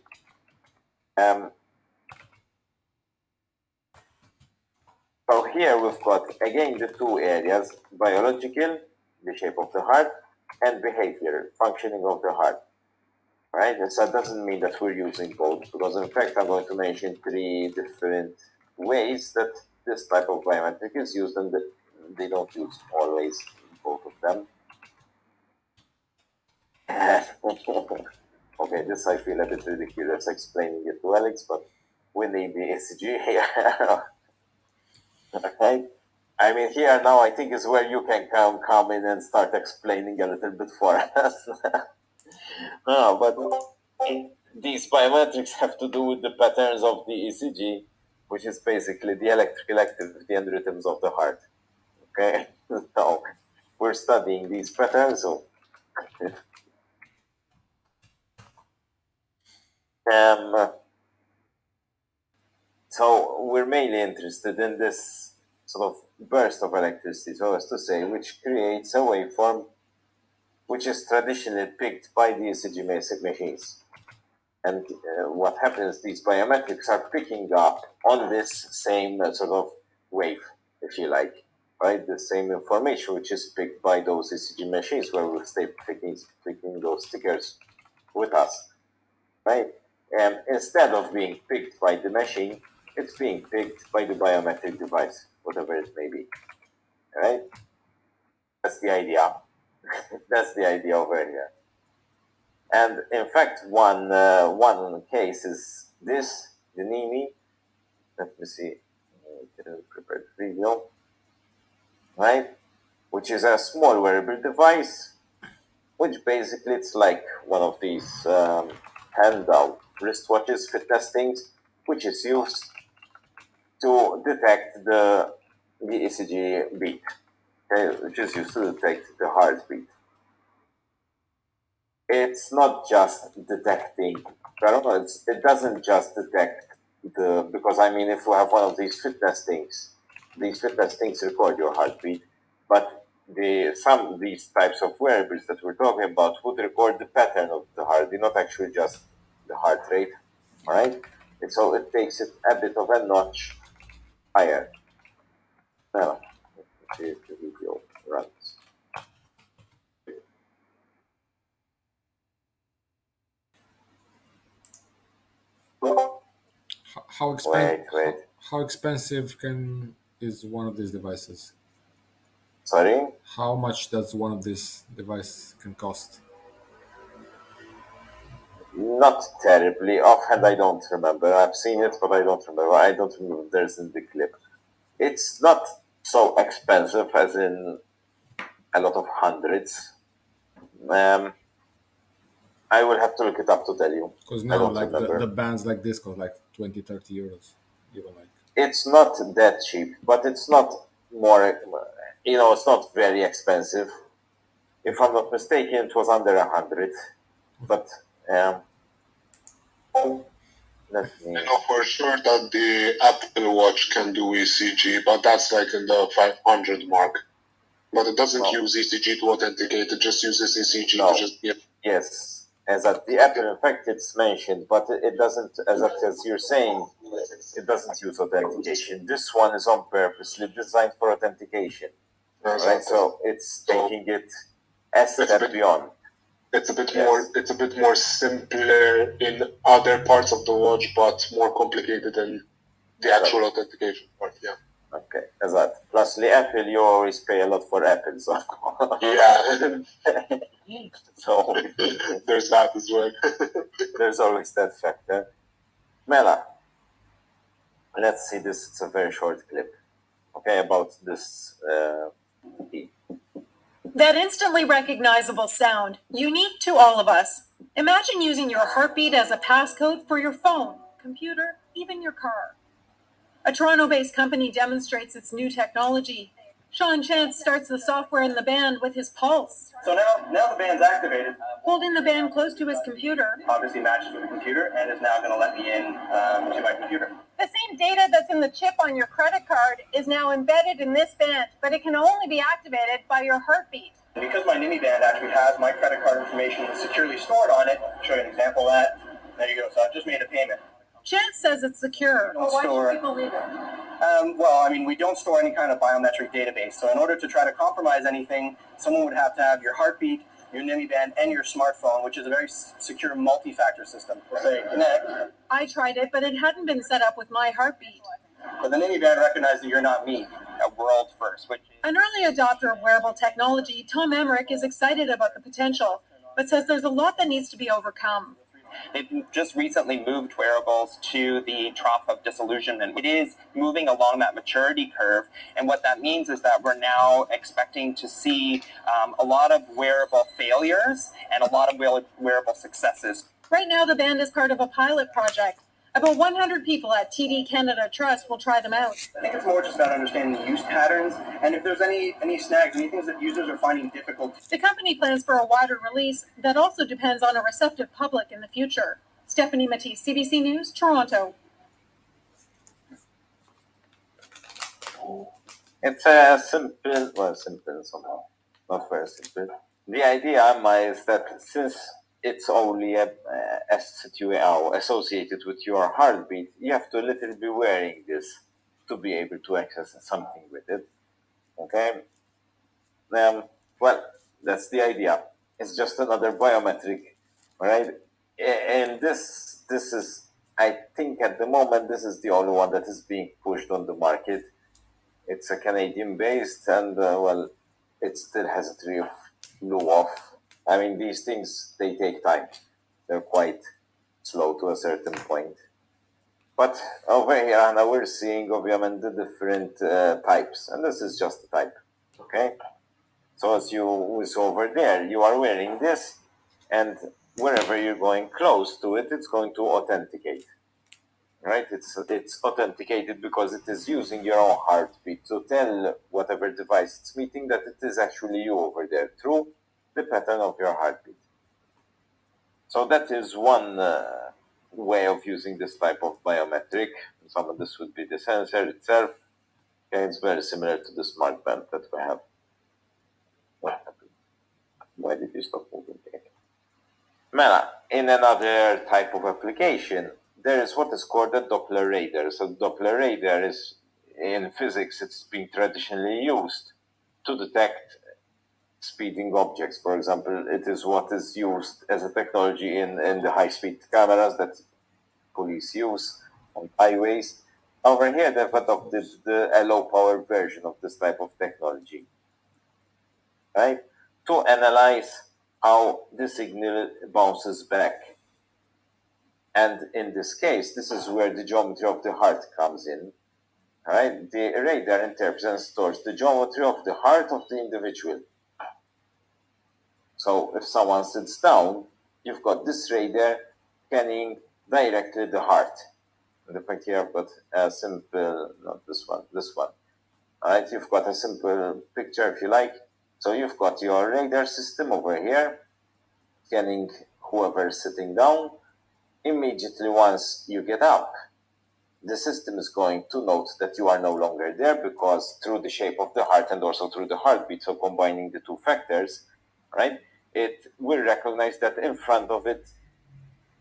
[SPEAKER 1] So here we've got again the two areas, biological, the shape of the heart, and behavior, functioning of the heart. Right? And so that doesn't mean that we're using both, because in fact I'm going to mention three different ways that this type of biometric is used, and they don't use always both of them. Okay, this I feel a bit ridiculous explaining it to Alex, but we need the ECG here. Right? I mean, here now I think is where you can come in and start explaining a little bit for us. No, but these biometrics have to do with the patterns of the ECG, which is basically the electrical activity and rhythms of the heart. Okay, so we're studying these patterns. So, so we're mainly interested in this sort of burst of electricity, so as to say, which creates a waveform which is traditionally picked by the ECG machines. And what happens, these biometrics are picking up on this same sort of wave, if you like, right? The same information which is picked by those ECG machines, where we'll stay picking those stickers with us, right? And instead of being picked by the machine, it's being picked by the biometric device, whatever it may be, right? That's the idea. That's the idea over here. And in fact, one case is this, the NIMI. Let me see, prepared video, right? Which is a small wearable device, which basically it's like one of these handheld wristwatches, fitness things, which is used to detect the ECG beat, okay? Which is used to detect the heartbeat. It's not just detecting, I don't know, it doesn't just detect because I mean, if you have one of these fitness things record your heartbeat, but some of these types of wearables that we're talking about would record the pattern of the heartbeat, not actually just the heart rate, right? And so it takes it a bit of a notch higher. Now, let's see if the video runs.
[SPEAKER 2] how expensive?
[SPEAKER 1] Wait.
[SPEAKER 2] How expensive is one of these devices?
[SPEAKER 1] Sorry?
[SPEAKER 2] How much does one of these devices can cost?
[SPEAKER 1] Not terribly. Offhand, I don't remember. I've seen it, but I don't remember. I don't remember if there's in the clip. It's not so expensive, as in a lot of hundreds. Um, I will have to look it up to tell you.
[SPEAKER 2] Because
[SPEAKER 1] I
[SPEAKER 2] now,
[SPEAKER 1] don't
[SPEAKER 2] like
[SPEAKER 1] remember.
[SPEAKER 2] the bands like this cost like 20, 30 euros. Even like
[SPEAKER 1] It's not that cheap, but it's not more. It's not very expensive. If I'm not mistaken, it was under 100. But um, let me.
[SPEAKER 3] I know for sure that the Apple Watch can do ECG, but that's like in the 500 mark. But it doesn't
[SPEAKER 1] No.
[SPEAKER 3] use ECG to authenticate, it just uses ECG
[SPEAKER 1] No.
[SPEAKER 3] to just give.
[SPEAKER 1] Yes, as at the Apple, in fact, it's mentioned, but it doesn't, as you're saying, it doesn't use authentication. This one is on purposely designed for authentication, right? So it's taking it a step beyond.
[SPEAKER 3] It's a bit
[SPEAKER 1] Yes.
[SPEAKER 3] more. It's a bit more simpler in other parts of the watch, but more complicated in the actual authentication part. Yeah.
[SPEAKER 1] Okay, as that. Plus, the Apple, you always pay a lot for Apple, so.
[SPEAKER 3] Yeah.
[SPEAKER 1] So
[SPEAKER 3] There's that as well.
[SPEAKER 1] there's always that factor. Mela, let's see this. It's a very short clip. Okay, about this.
[SPEAKER 5] That instantly recognizable sound, unique to all of us. Imagine using your heartbeat as a passcode for your phone, computer, even your car. A Toronto-based company demonstrates its new technology. Sean Chance starts the software in the band with his pulse.
[SPEAKER 6] So now the band's activated.
[SPEAKER 5] Holding the band close to his computer.
[SPEAKER 6] Obviously matches with the computer and is now going to let me in to my computer.
[SPEAKER 5] The same data that's in the chip on your credit card is now embedded in this band, but it can only be activated by your heartbeat.
[SPEAKER 6] Because my NIMI band actually has my credit card information securely stored on it, I'll show you an example of that. There you go. So I've just made a payment.
[SPEAKER 5] Chance says it's secure.
[SPEAKER 6] Why should people leave it? Well, I mean, we don't store any kind of biometric database. So in order to try to compromise anything, someone would have to have your heartbeat, your NIMI band, and your smartphone, which is a very secure multi-factor system. We'll say connect.
[SPEAKER 5] I tried it, but it hadn't been set up with my heartbeat.
[SPEAKER 6] But the NIMI band recognized that you're not me. A world first.
[SPEAKER 5] An early adopter of wearable technology, Tom Emmerich is excited about the potential, but says there's a lot that needs to be overcome.
[SPEAKER 6] They've just recently moved wearables to the trough of disillusionment. It is moving along that maturity curve, and what that means is that we're now expecting to see a lot of wearable failures and a lot of wearable successes.
[SPEAKER 5] Right now, the band is part of a pilot project. About 100 people at TD Canada Trust will try them out.
[SPEAKER 6] I think it's more just about understanding the use patterns, and if there's any snags, any things that users are finding difficult.
[SPEAKER 5] The company plans for a wider release that also depends on a receptive public in the future. Stephanie Matisse, CBC News, Toronto.
[SPEAKER 1] It's a simple somehow, not very simple. The idea, Amma, is that since it's only associated with your heartbeat, you have to literally be wearing this to be able to access something with it. Okay? Well, that's the idea. It's just another biometric, right? And this is, I think at the moment, this is the only one that is being pushed on the market. It's a Canadian based, and well, it still has a tree of blew off. I mean, these things, they take time. They're quite slow to a certain point. But over here, Anna, we're seeing obviously the different types, and this is just a type. Okay? So as you saw over there, you are wearing this, and wherever you're going close to it, it's going to authenticate. Right? It's authenticated because it is using your own heartbeat to tell whatever device it's meeting that it is actually you over there through the pattern of your heartbeat. So that is one way of using this type of biometric. Some of this would be the sensor itself. Okay, it's very similar to the smart band that we have. What happened? Why did you stop moving? Mela, in another type of application, there is what is called a Doppler radar. So Doppler radar is, in physics, it's been traditionally used to detect speeding objects. For example, it is what is used as a technology in the high-speed cameras that police use on highways. Over here, they've adopted a low-power version of this type of technology. right? To analyze how the signal bounces back. And in this case, this is where the geometry of the heart comes in, right? The radar interprets and stores the geometry of the heart of the individual. So if someone sits down, you've got this radar scanning directly the heart. And in fact, here I've got a simple, not this one, this one. All right, you've got a simple picture if you like. So you've got your radar system over here, scanning whoever is sitting down. Immediately once you get up, the system is going to note that you are no longer there, because through the shape of the heart and also through the heartbeat, so combining the two factors, right, it will recognize that in front of it,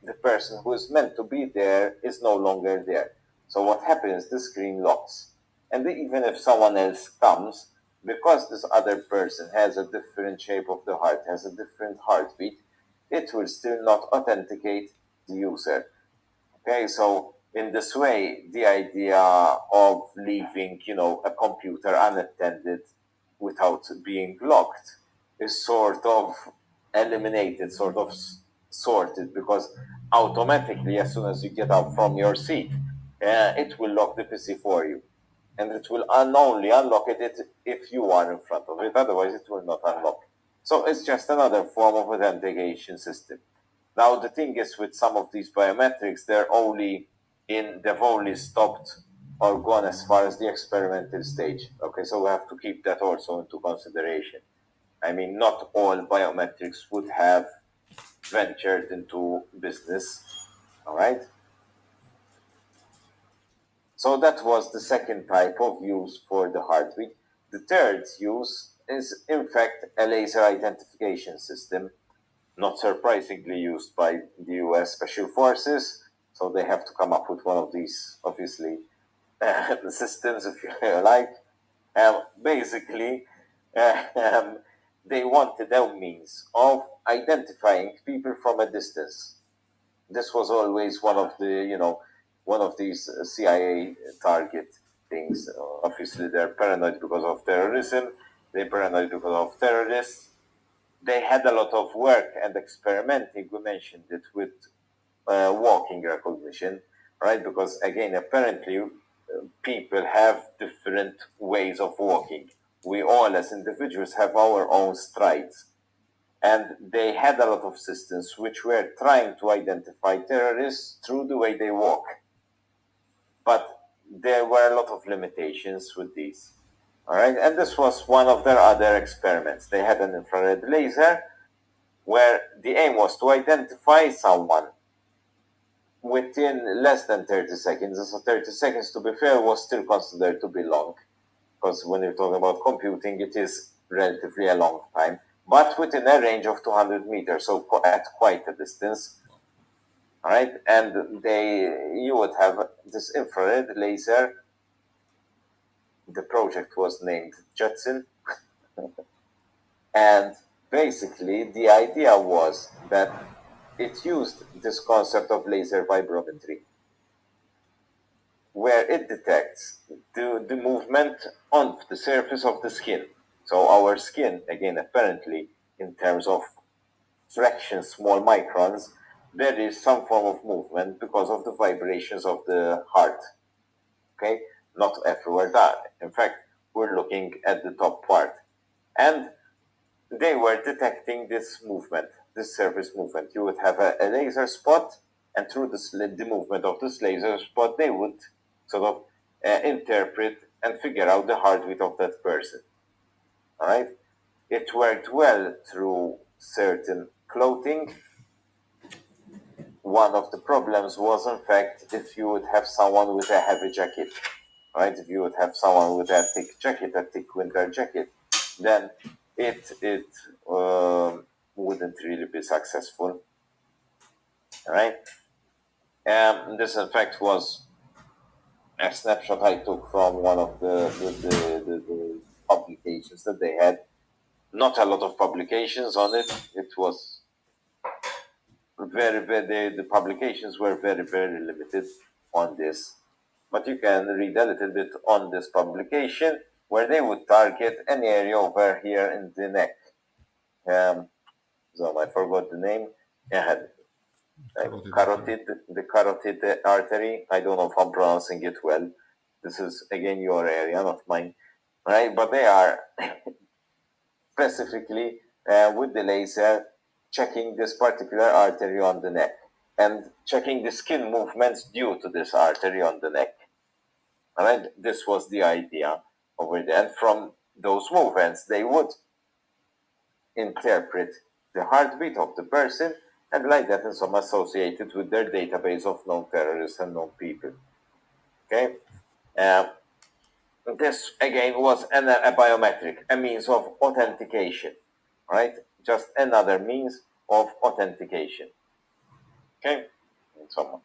[SPEAKER 1] the person who is meant to be there is no longer there. So what happens, the screen locks. And even if someone else comes, because this other person has a different shape of the heart, has a different heartbeat, it will still not authenticate the user. Okay, so in this way, the idea of leaving, a computer unattended without being locked is sort of eliminated, sort of sorted, because automatically, as soon as you get up from your seat, it will lock the PC for you. And it will only unlock it if you are in front of it, otherwise it will not unlock. So it's just another form of authentication system. Now the thing is, with some of these biometrics, they've only stopped or gone as far as the experimental stage. Okay, so we have to keep that also into consideration. I mean, not all biometrics would have ventured into business. All right. So that was the second type of use for the heartbeat. The third use is, in fact, a laser identification system, not surprisingly used by the US Special Forces. So they have to come up with one of these, obviously, systems, if you like. Basically, they wanted a means of identifying people from a distance. This was always one of these CIA target things. Obviously, they're paranoid because of terrorism. They're paranoid because of terrorists. They had a lot of work and experimenting. We mentioned it with walking recognition, right? Because again, apparently, people have different ways of walking. We all, as individuals, have our own strides. And they had a lot of systems which were trying to identify terrorists through the way they walk. But there were a lot of limitations with these. All right, and this was one of their other experiments. They had an infrared laser where the aim was to identify someone within less than 30 seconds. So 30 seconds, to be fair, was still considered to be long, because when you're talking about computing, it is relatively a long time, but within a range of 200 meters, so at quite a distance. All right, and you would have this infrared laser. The project was named Judson, and basically the idea was that it used this concept of laser vibrometry, where it detects the movement on the surface of the skin. So our skin, again, apparently, in terms of fractions, small microns, there is some form of movement because of the vibrations of the heart. Okay, not everywhere that. In fact, we're looking at the top part. And they were detecting this movement, this surface movement. You would have a laser spot, and through the movement of this laser spot, they would sort of interpret and figure out the heartbeat of that person. All right, it worked well through certain clothing. One of the problems was, in fact, if you would have someone with a heavy jacket, right? If you would have someone with a thick jacket, a thick winter jacket, then it wouldn't really be successful, right? This, in fact, was a snapshot I took from one of the publications that they had. Not a lot of publications on it. It was the publications were very, very limited on this. But you can read a little bit on this publication, where they would target an area over here in the neck. so I forgot the name. Yeah,
[SPEAKER 2] Carotid artery.
[SPEAKER 1] the carotid artery. I don't know if I'm pronouncing it well. This is again your area, not mine, right? But they are specifically with the laser checking this particular artery on the neck and checking the skin movements due to this artery on the neck. All right, this was the idea over there. And from those movements, they would interpret the heartbeat of the person and like that and some associated with their database of known terrorists and known people. Okay. Um, this again was a biometric, a means of authentication, right? Just another means of authentication. Okay. And so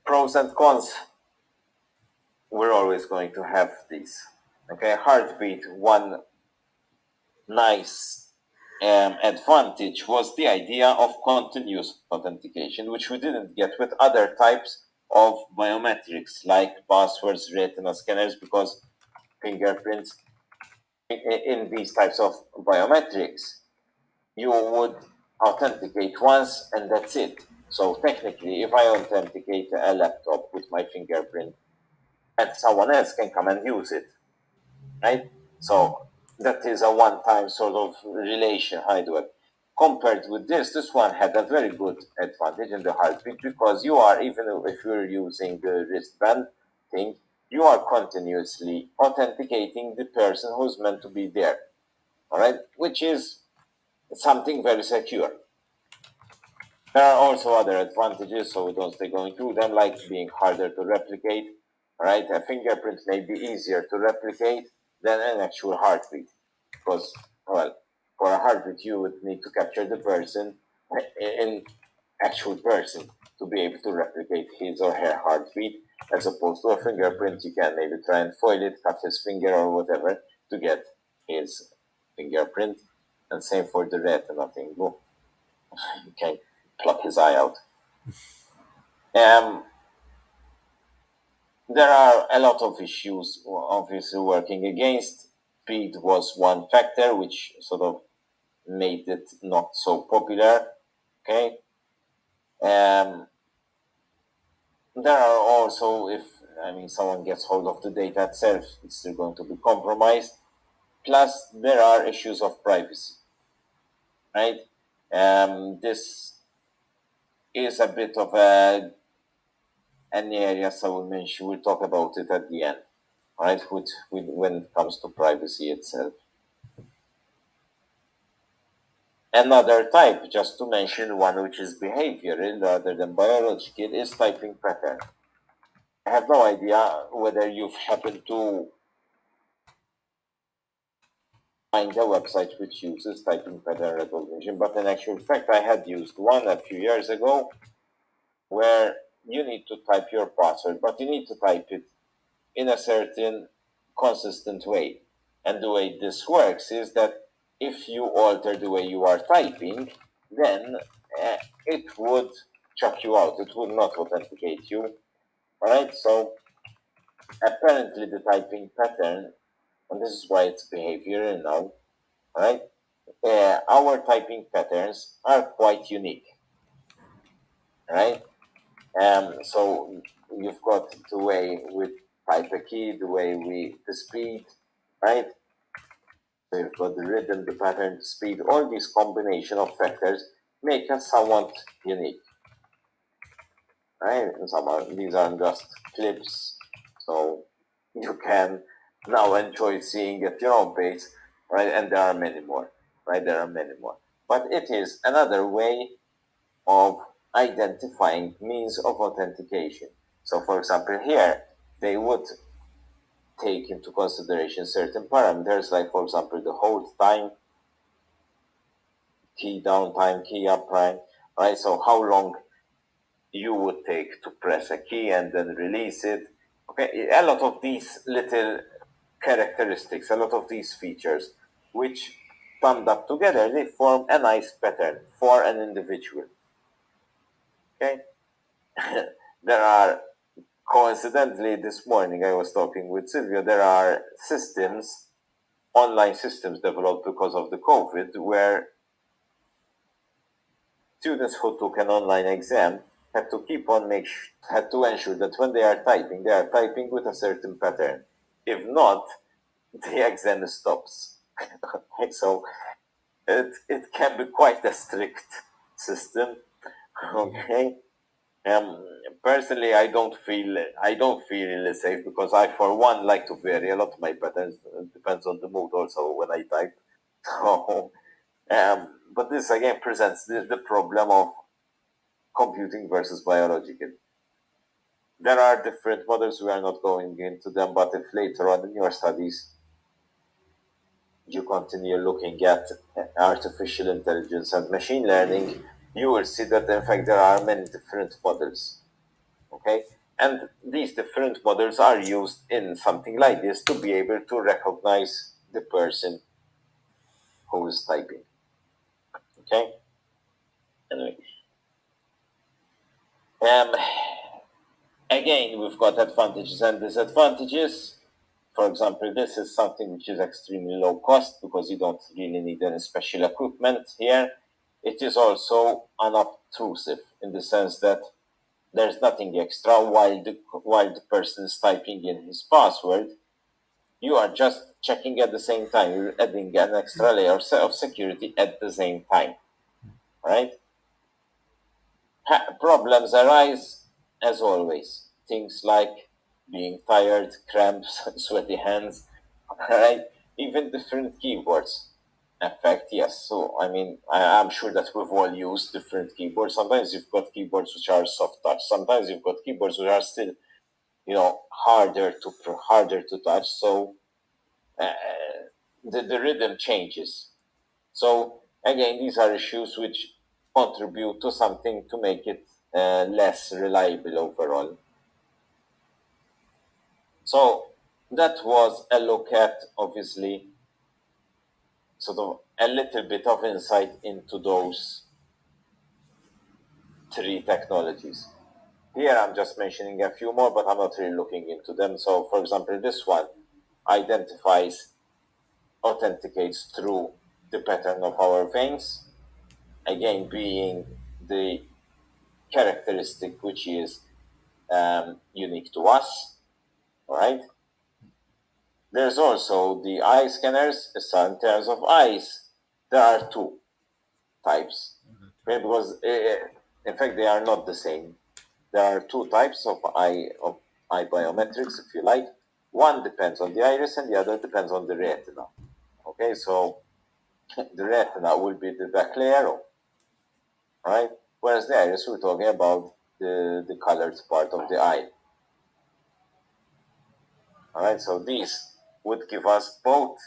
[SPEAKER 1] pros and cons. We're always going to have these. Okay, heartbeat. One nice advantage was the idea of continuous authentication, which we didn't get with other types of biometrics like passwords, retina scanners, because fingerprints in these types of biometrics, you would authenticate once and that's it. So technically, if I authenticate a laptop with my fingerprint, and someone else can come and use it, right? So that is a one-time sort of relation, how do it? Compared with this one had a very good advantage in the heartbeat because you are, even if you're using the wristband thing, you are continuously authenticating the person who's meant to be there, all right? Which is something very secure. There are also other advantages, so we don't stay going through them, like being harder to replicate, right? A fingerprint may be easier to replicate than an actual heartbeat. Because, well, for a heartbeat, you would need to capture the person in actual person to be able to replicate his or her heartbeat, as opposed to a fingerprint. You can maybe try and foil it, cut his finger or whatever to get his fingerprint. And same for the retina thing. You can pluck his eye out. There are a lot of issues obviously working against. Speed was one factor which sort of made it not so popular. Okay. There are also, if someone gets hold of the data itself, it's still going to be compromised. Plus, there are issues of privacy, right? This is a bit of an area, so we'll talk about it at the end, right? When it comes to privacy itself. Another type, just to mention one which is behavioral rather than biological, is typing pattern. I have no idea whether you've happened to find a website which uses typing pattern recognition, but in actual fact, I had used one a few years ago where you need to type your password, but you need to type it in a certain consistent way. And the way this works is that if you alter the way you are typing, then it would chuck you out. It would not authenticate you. Alright, so apparently the typing pattern, and this is why it's behavioral now, right? Our typing patterns are quite unique, right? So you've got the way we type a key, the speed, right? So you've got the rhythm, the pattern, the speed. All these combination of factors make us somewhat unique, right? And these aren't just clips, so you can now enjoy seeing at your own pace, right? And there are many more, right? There are many more. But it is another way of identifying means of authentication. So, for example, here they would take into consideration certain parameters, like, for example, the hold time, key down time, key up time, right? So, how long you would take to press a key and then release it. Okay, a lot of these little characteristics, a lot of these features, which summed up together, they form a nice pattern for an individual. Okay, there are, coincidentally, this morning I was talking with Silvio, there are systems online systems developed because of the COVID, where students who took an online exam had to had to ensure that when they are typing with a certain pattern. If not, the exam stops. So it can be quite a strict system. Okay. Personally, I don't feel really safe because I, for one, like to vary a lot of my patterns. It depends on the mood also when I type. So, but this again presents the problem of computing versus biological. There are different models. We are not going into them, but if later on in your studies you continue looking at artificial intelligence and machine learning, you will see that in fact there are many different models. Okay, and these different models are used in something like this to be able to recognize the person who is typing. Okay, anyway, um, again we've got advantages and disadvantages. For example, this is something which is extremely low cost because you don't really need any special equipment here. It is also unobtrusive in the sense that there's nothing extra while the person is typing in his password. You are just checking at the same time. You're adding an extra layer of security at the same time, right? Problems arise as always. Things like being tired, cramps, sweaty hands, right? Even different keyboards affect, yes. So, I mean, I'm sure that we've all used different keyboards. Sometimes you've got keyboards which are soft touch. Sometimes you've got keyboards which are still, harder to touch. So, uh, the rhythm changes. So again, these are issues which contribute to something to make it less reliable overall. So that was a look at, obviously, sort of a little bit of insight into those three technologies. Here I'm just mentioning a few more, but I'm not really looking into them. So, for example, this one authenticates through the pattern of our veins, again being the characteristic which is unique to us. All right. There's also the eye scanners. So in terms of eyes, there are two types, okay, because in fact they are not the same. There are two types of eye biometrics, if you like. One depends on the iris, and the other depends on the retina. Okay, so the retina will be the back layer, right? Whereas the iris, we're talking about the colored part of the eye. All right, so these would give us both.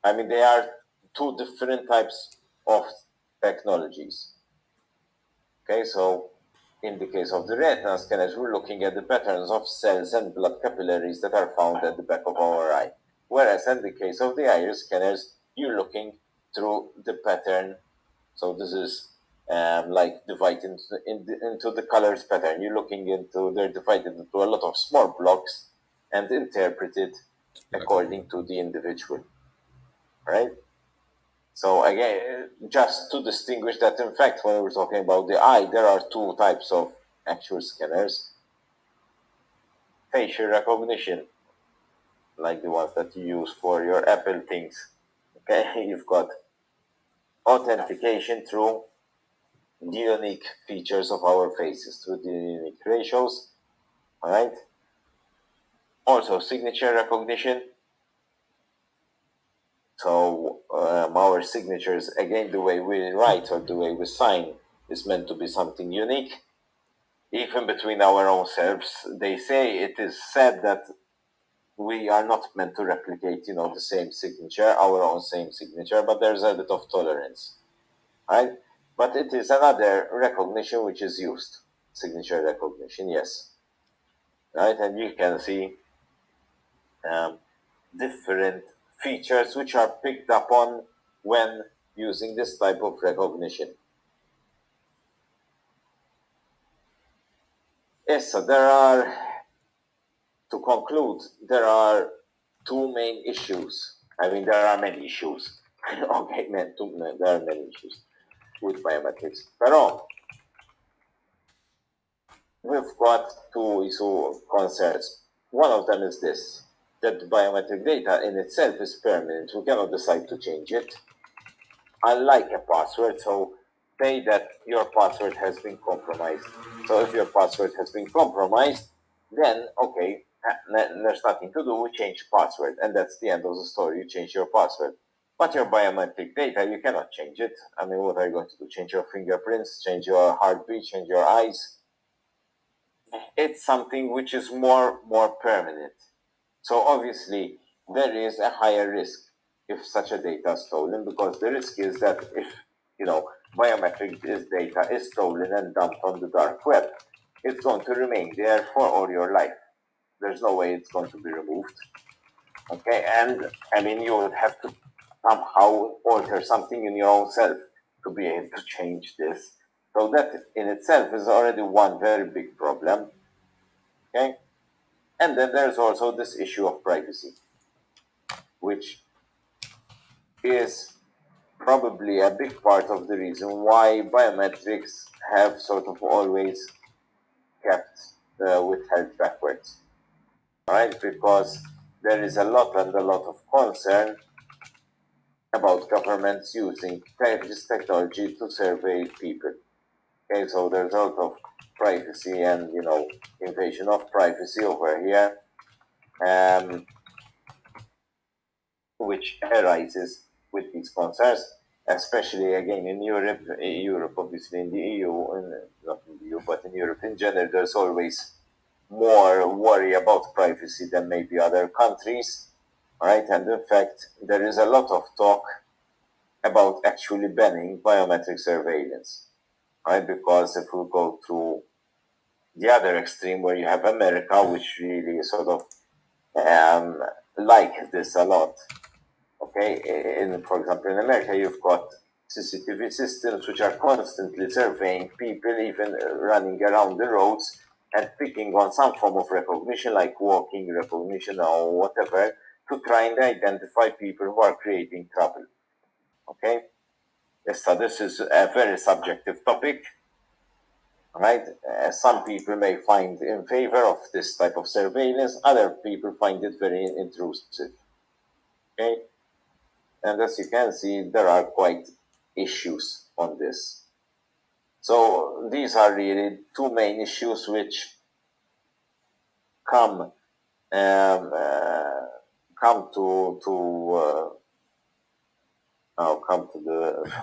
[SPEAKER 1] I mean, they are two different types of technologies. Okay, so in the case of the retina scanners, we're looking at the patterns of cells and blood capillaries that are found at the back of our eye. Whereas in the case of the iris scanners, you're looking through the pattern. So this is like divided into the colors pattern. You're looking into, they're divided into a lot of small blocks and interpreted according to the individual, right? So again, just to distinguish that, in fact, when we're talking about the eye, there are two types of actual scanners. Facial recognition, like the ones that you use for your Apple things. Okay, you've got authentication through the unique features of our faces, through the unique ratios, all right? Also, signature recognition. So our signatures, again, the way we write or the way we sign is meant to be something unique. Even between our own selves, they say, it is said that we are not meant to replicate, the same signature, our own same signature, but there's a bit of tolerance, right? But it is another recognition which is used, signature recognition, yes, right? And you can see um, different features which are picked up on when using this type of recognition. Yes, so to conclude, there are two main issues I mean, there are many issues. Okay, there are many issues with biometrics. But we've got two issue concerns. One of them is this, that biometric data in itself is permanent. We cannot decide to change it. Unlike a password, so say that your password has been compromised. So if your password has been compromised, then okay, there's nothing to do, we change password, and that's the end of the story, you change your password. But your biometric data, you cannot change it. I mean, what are you going to do? Change your fingerprints, change your heartbeat, change your eyes? It's something which is more permanent. So obviously, there is a higher risk if such a data is stolen, because the risk is that if, biometric data is stolen and dumped on the dark web, it's going to remain there for all your life. There's no way it's going to be removed. Okay, and I mean, you would have to somehow alter something in your own self to be able to change this. So that in itself is already one very big problem. Okay, and then there's also this issue of privacy, which is probably a big part of the reason why biometrics have sort of always kept withheld backwards, right? Because there is a lot of concern about governments using this technology to survey people. Okay, so there's a lot of privacy and invasion of privacy over here, which arises with these concerns, especially again in Europe. Europe, obviously, in the EU, not in the EU, but in Europe in general, there's always more worry about privacy than maybe other countries, right? And in fact, there is a lot of talk about actually banning biometric surveillance, right? Because if we go through the other extreme, where you have America, which really sort of like this a lot. Okay, for example, in America, you've got CCTV systems which are constantly surveying people, even running around the roads and picking on some form of recognition, like walking recognition or whatever, to try and identify people who are creating trouble. Okay, yes, so this is a very subjective topic, right? Some people may find in favor of this type of surveillance, other people find it very intrusive. Okay, and as you can see, there are quite issues on this. So these are really two main issues which come to the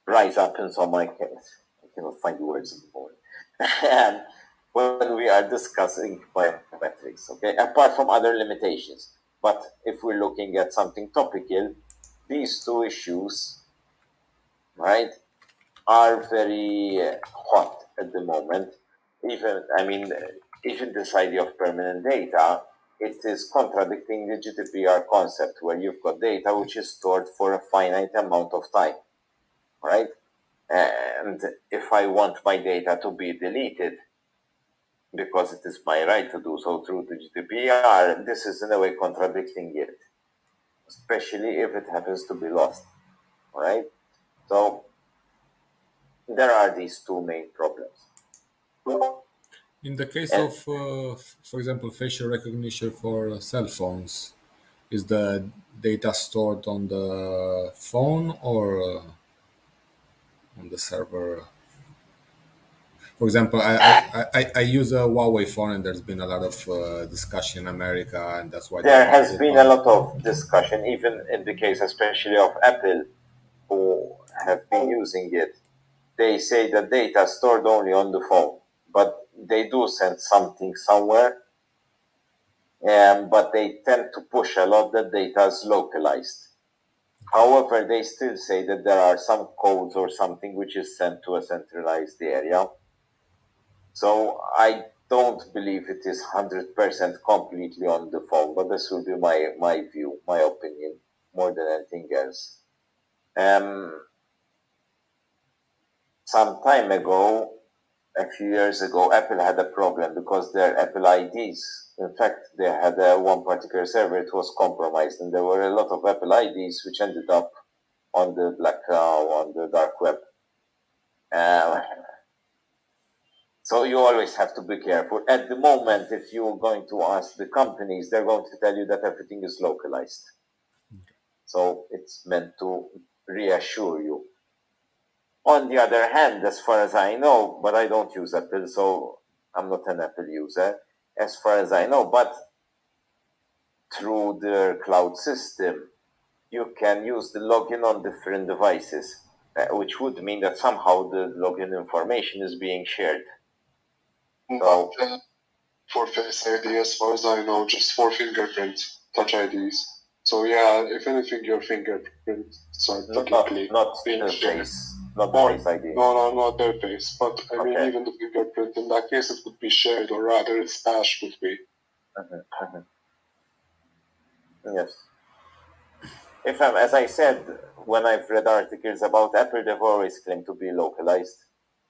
[SPEAKER 1] rise up in some my case. I cannot find the words at the moment. And when we are discussing biometrics, okay, apart from other limitations, but if we're looking at something topical, these two issues, right, are very hot at the moment. Even this idea of permanent data, it is contradicting the GDPR concept, where you've got data which is stored for a finite amount of time, right? And if I want my data to be deleted, because it is my right to do so through the GDPR, this is in a way contradicting it, especially if it happens to be lost, right? So there are these two main problems.
[SPEAKER 2] In the case
[SPEAKER 1] And
[SPEAKER 2] of, for example, facial recognition for cell phones, is the data stored on the phone or on the server? For example, I use a Huawei phone, and there's been a lot of discussion in America, and that's why they
[SPEAKER 1] there
[SPEAKER 2] wanted
[SPEAKER 1] has
[SPEAKER 2] to
[SPEAKER 1] been a
[SPEAKER 2] ban.
[SPEAKER 1] lot of discussion, even in the case especially of Apple, who have been using it. They say the data is stored only on the phone, but they do send something somewhere, but they tend to push a lot that data is localized. However, they still say that there are some codes or something which is sent to a centralized area. So I don't believe it is 100% completely on the phone, but this will be my view, my opinion, more than anything else. Some time ago, a few years ago, Apple had a problem because their Apple IDs In fact, they had one particular server, it was compromised, and there were a lot of Apple IDs which ended up on the on the dark web. So you always have to be careful. At the moment, if you're going to ask the companies, they're going to tell you that everything is localized. So it's meant to reassure you. On the other hand, as far as I know, but I don't use Apple, so I'm not an Apple user, as far as I know, but through their cloud system, you can use the login on different devices, which would mean that somehow the login information is being shared. So,
[SPEAKER 3] But for Face ID, as far as I know, just for fingerprint Touch IDs. So yeah, if anything, your fingerprints are technically
[SPEAKER 1] not
[SPEAKER 3] being
[SPEAKER 1] the
[SPEAKER 3] shared.
[SPEAKER 1] face, not the
[SPEAKER 3] Or,
[SPEAKER 1] face ID.
[SPEAKER 3] no, not their face. But I mean,
[SPEAKER 1] Okay.
[SPEAKER 3] even the fingerprint, in that case, it would be shared, or rather, its hash would be.
[SPEAKER 1] Yes. As I said, when I've read articles about Apple, they've always claimed to be localized.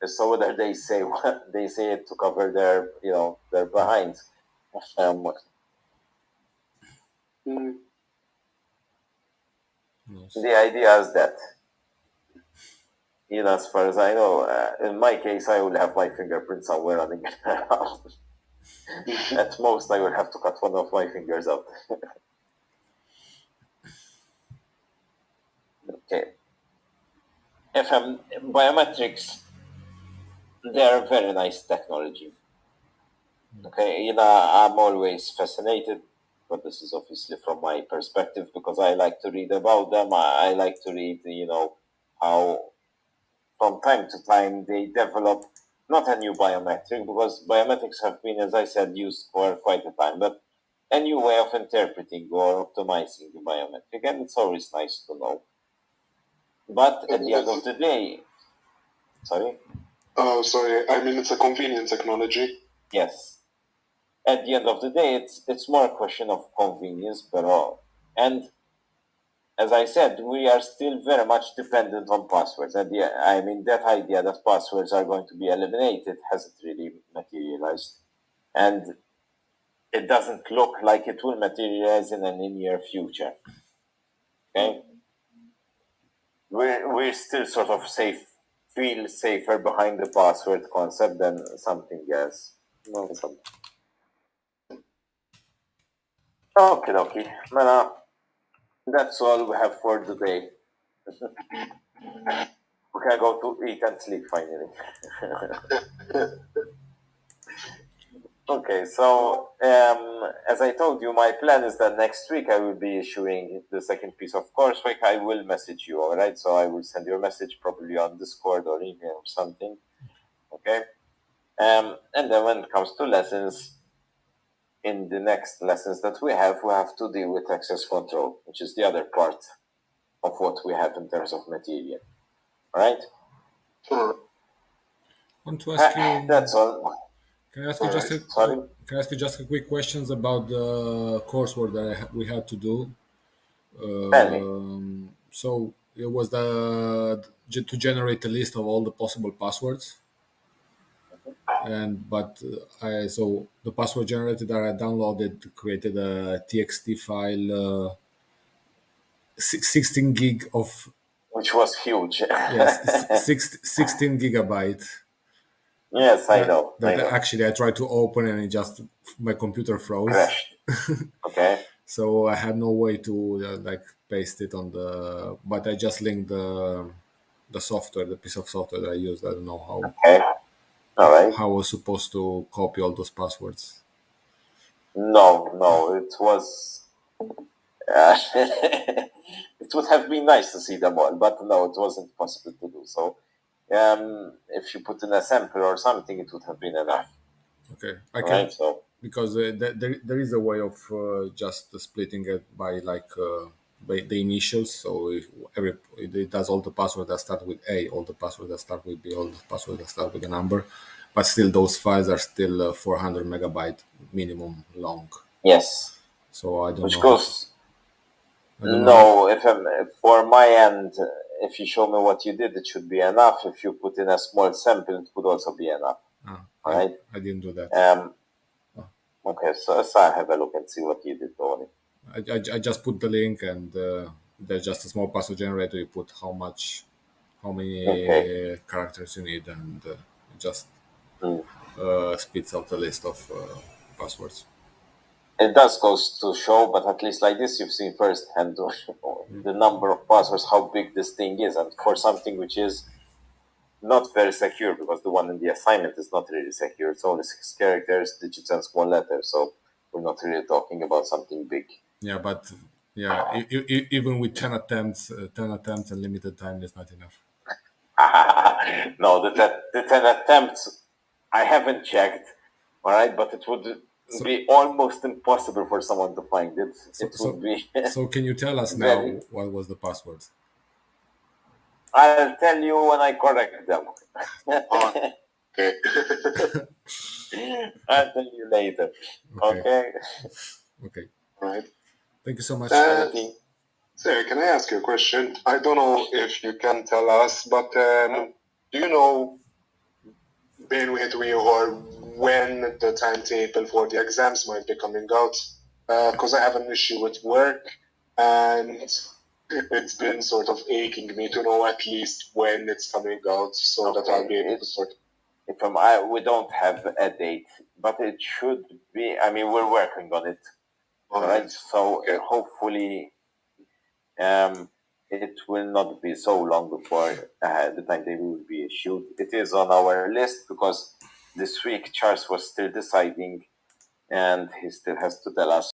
[SPEAKER 1] So whether they say what they say it to cover their, their behinds.
[SPEAKER 3] Mm.
[SPEAKER 2] Yes.
[SPEAKER 1] The idea is that, as far as I know, in my case, I will have my fingerprint somewhere running around. At most, I will have to cut one of my fingers out. Okay. Biometrics, they're very nice technology. Okay, I'm always fascinated, but this is obviously from my perspective because I like to read about them. I like to read, how from time to time they develop not a new biometric, because biometrics have been, as I said, used for quite a time, but a new way of interpreting or optimizing the biometric, and it's always nice to know. But at the end of the day, sorry?
[SPEAKER 3] Oh, sorry. I mean, it's a convenient technology.
[SPEAKER 1] Yes. At the end of the day, it's more a question of convenience, but and as I said, we are still very much dependent on passwords. I mean, that idea that passwords are going to be eliminated hasn't really materialized, and it doesn't look like it will materialize in the near future. Okay, we're still sort of feel safer behind the password concept than something else. No, something. Okay. That's all we have for today. We can go to eat and sleep finally. Okay, so as I told you, my plan is that next week I will be issuing the second piece of coursework. I will message you, all right? So I will send you a message probably on Discord or email or something. Okay, and then when it comes to lessons, in the next lessons that we have to deal with access control, which is the other part of what we have in terms of material. All right?
[SPEAKER 3] Sure.
[SPEAKER 2] I want to ask you.
[SPEAKER 1] That's all.
[SPEAKER 2] Can I ask you just a
[SPEAKER 1] Sorry?
[SPEAKER 2] Can I ask you just a quick questions about the coursework that we had to do?
[SPEAKER 1] Tell me.
[SPEAKER 2] So it was to generate a list of all the possible passwords, but I so the password generated that I downloaded created a TXT file, 16 gig of
[SPEAKER 1] Which was huge.
[SPEAKER 2] yes, 16 gigabyte.
[SPEAKER 1] Yes, I know.
[SPEAKER 2] That actually I tried to open and it just my computer froze.
[SPEAKER 1] Crashed. Okay.
[SPEAKER 2] So I had no way to paste it on but I just linked the software, the piece of software that I used. I don't know
[SPEAKER 1] Okay. All right.
[SPEAKER 2] how I was supposed to copy all those passwords.
[SPEAKER 1] No, it was. It would have been nice to see them all, but no, it wasn't possible to do. So, if you put in a sample or something, it would have been enough.
[SPEAKER 2] Okay, I can
[SPEAKER 1] Right. So
[SPEAKER 2] because there is a way of just splitting it by by the initials. So if it does all the passwords that start with A, all the passwords that start with B, all the passwords that start with a number, but still those files are still 400 megabyte minimum long.
[SPEAKER 1] yes,
[SPEAKER 2] So I don't
[SPEAKER 1] which
[SPEAKER 2] know.
[SPEAKER 1] goes.
[SPEAKER 2] I don't know.
[SPEAKER 1] No, if for my end, if you show me what you did, it should be enough. If you put in a small sample, it would also be enough.
[SPEAKER 2] Ah,
[SPEAKER 1] All right.
[SPEAKER 2] I didn't do that.
[SPEAKER 1] Okay, so I have a look and see what you did, Tony.
[SPEAKER 2] I just put the link, and there's just a small password generator. You put how many
[SPEAKER 1] Okay.
[SPEAKER 2] characters you need, and it just
[SPEAKER 1] Mm.
[SPEAKER 2] spits out a list of passwords.
[SPEAKER 1] It does goes to show, but at least like this, you've seen firsthand the number of passwords, how big this thing is, and for something which is not very secure, because the one in the assignment is not really secure. It's only 6 characters, digits, and small letters. So we're not really talking about something big.
[SPEAKER 2] Yeah, but yeah, even with 10 attempts and limited time is not enough.
[SPEAKER 1] No, the 10 attempts, I haven't checked, all right, but it would
[SPEAKER 2] So,
[SPEAKER 1] be almost impossible for someone to find it.
[SPEAKER 2] so,
[SPEAKER 1] It would
[SPEAKER 2] so,
[SPEAKER 1] be
[SPEAKER 2] so can you tell us now
[SPEAKER 1] very.
[SPEAKER 2] what was the password?
[SPEAKER 1] I'll tell you when I correct them.
[SPEAKER 3] Okay.
[SPEAKER 1] I'll tell you later.
[SPEAKER 2] Okay,
[SPEAKER 1] Okay.
[SPEAKER 2] okay.
[SPEAKER 3] Right.
[SPEAKER 2] Thank you so much.
[SPEAKER 1] Anything?
[SPEAKER 3] Sarah, can I ask you a question? I don't know if you can tell us, but do you know or when the timetable for the exams might be coming out? Because I have an issue with work, and it's been sort of aching me to know at least when it's coming out, so that I'll be able to sort.
[SPEAKER 1] We don't have a date, but it should be. I mean, we're working on it. All right. So
[SPEAKER 3] Okay.
[SPEAKER 1] hopefully, it will not be so long before the timetable will be issued. It is on our list because this week Charles was still deciding, and he still has to tell us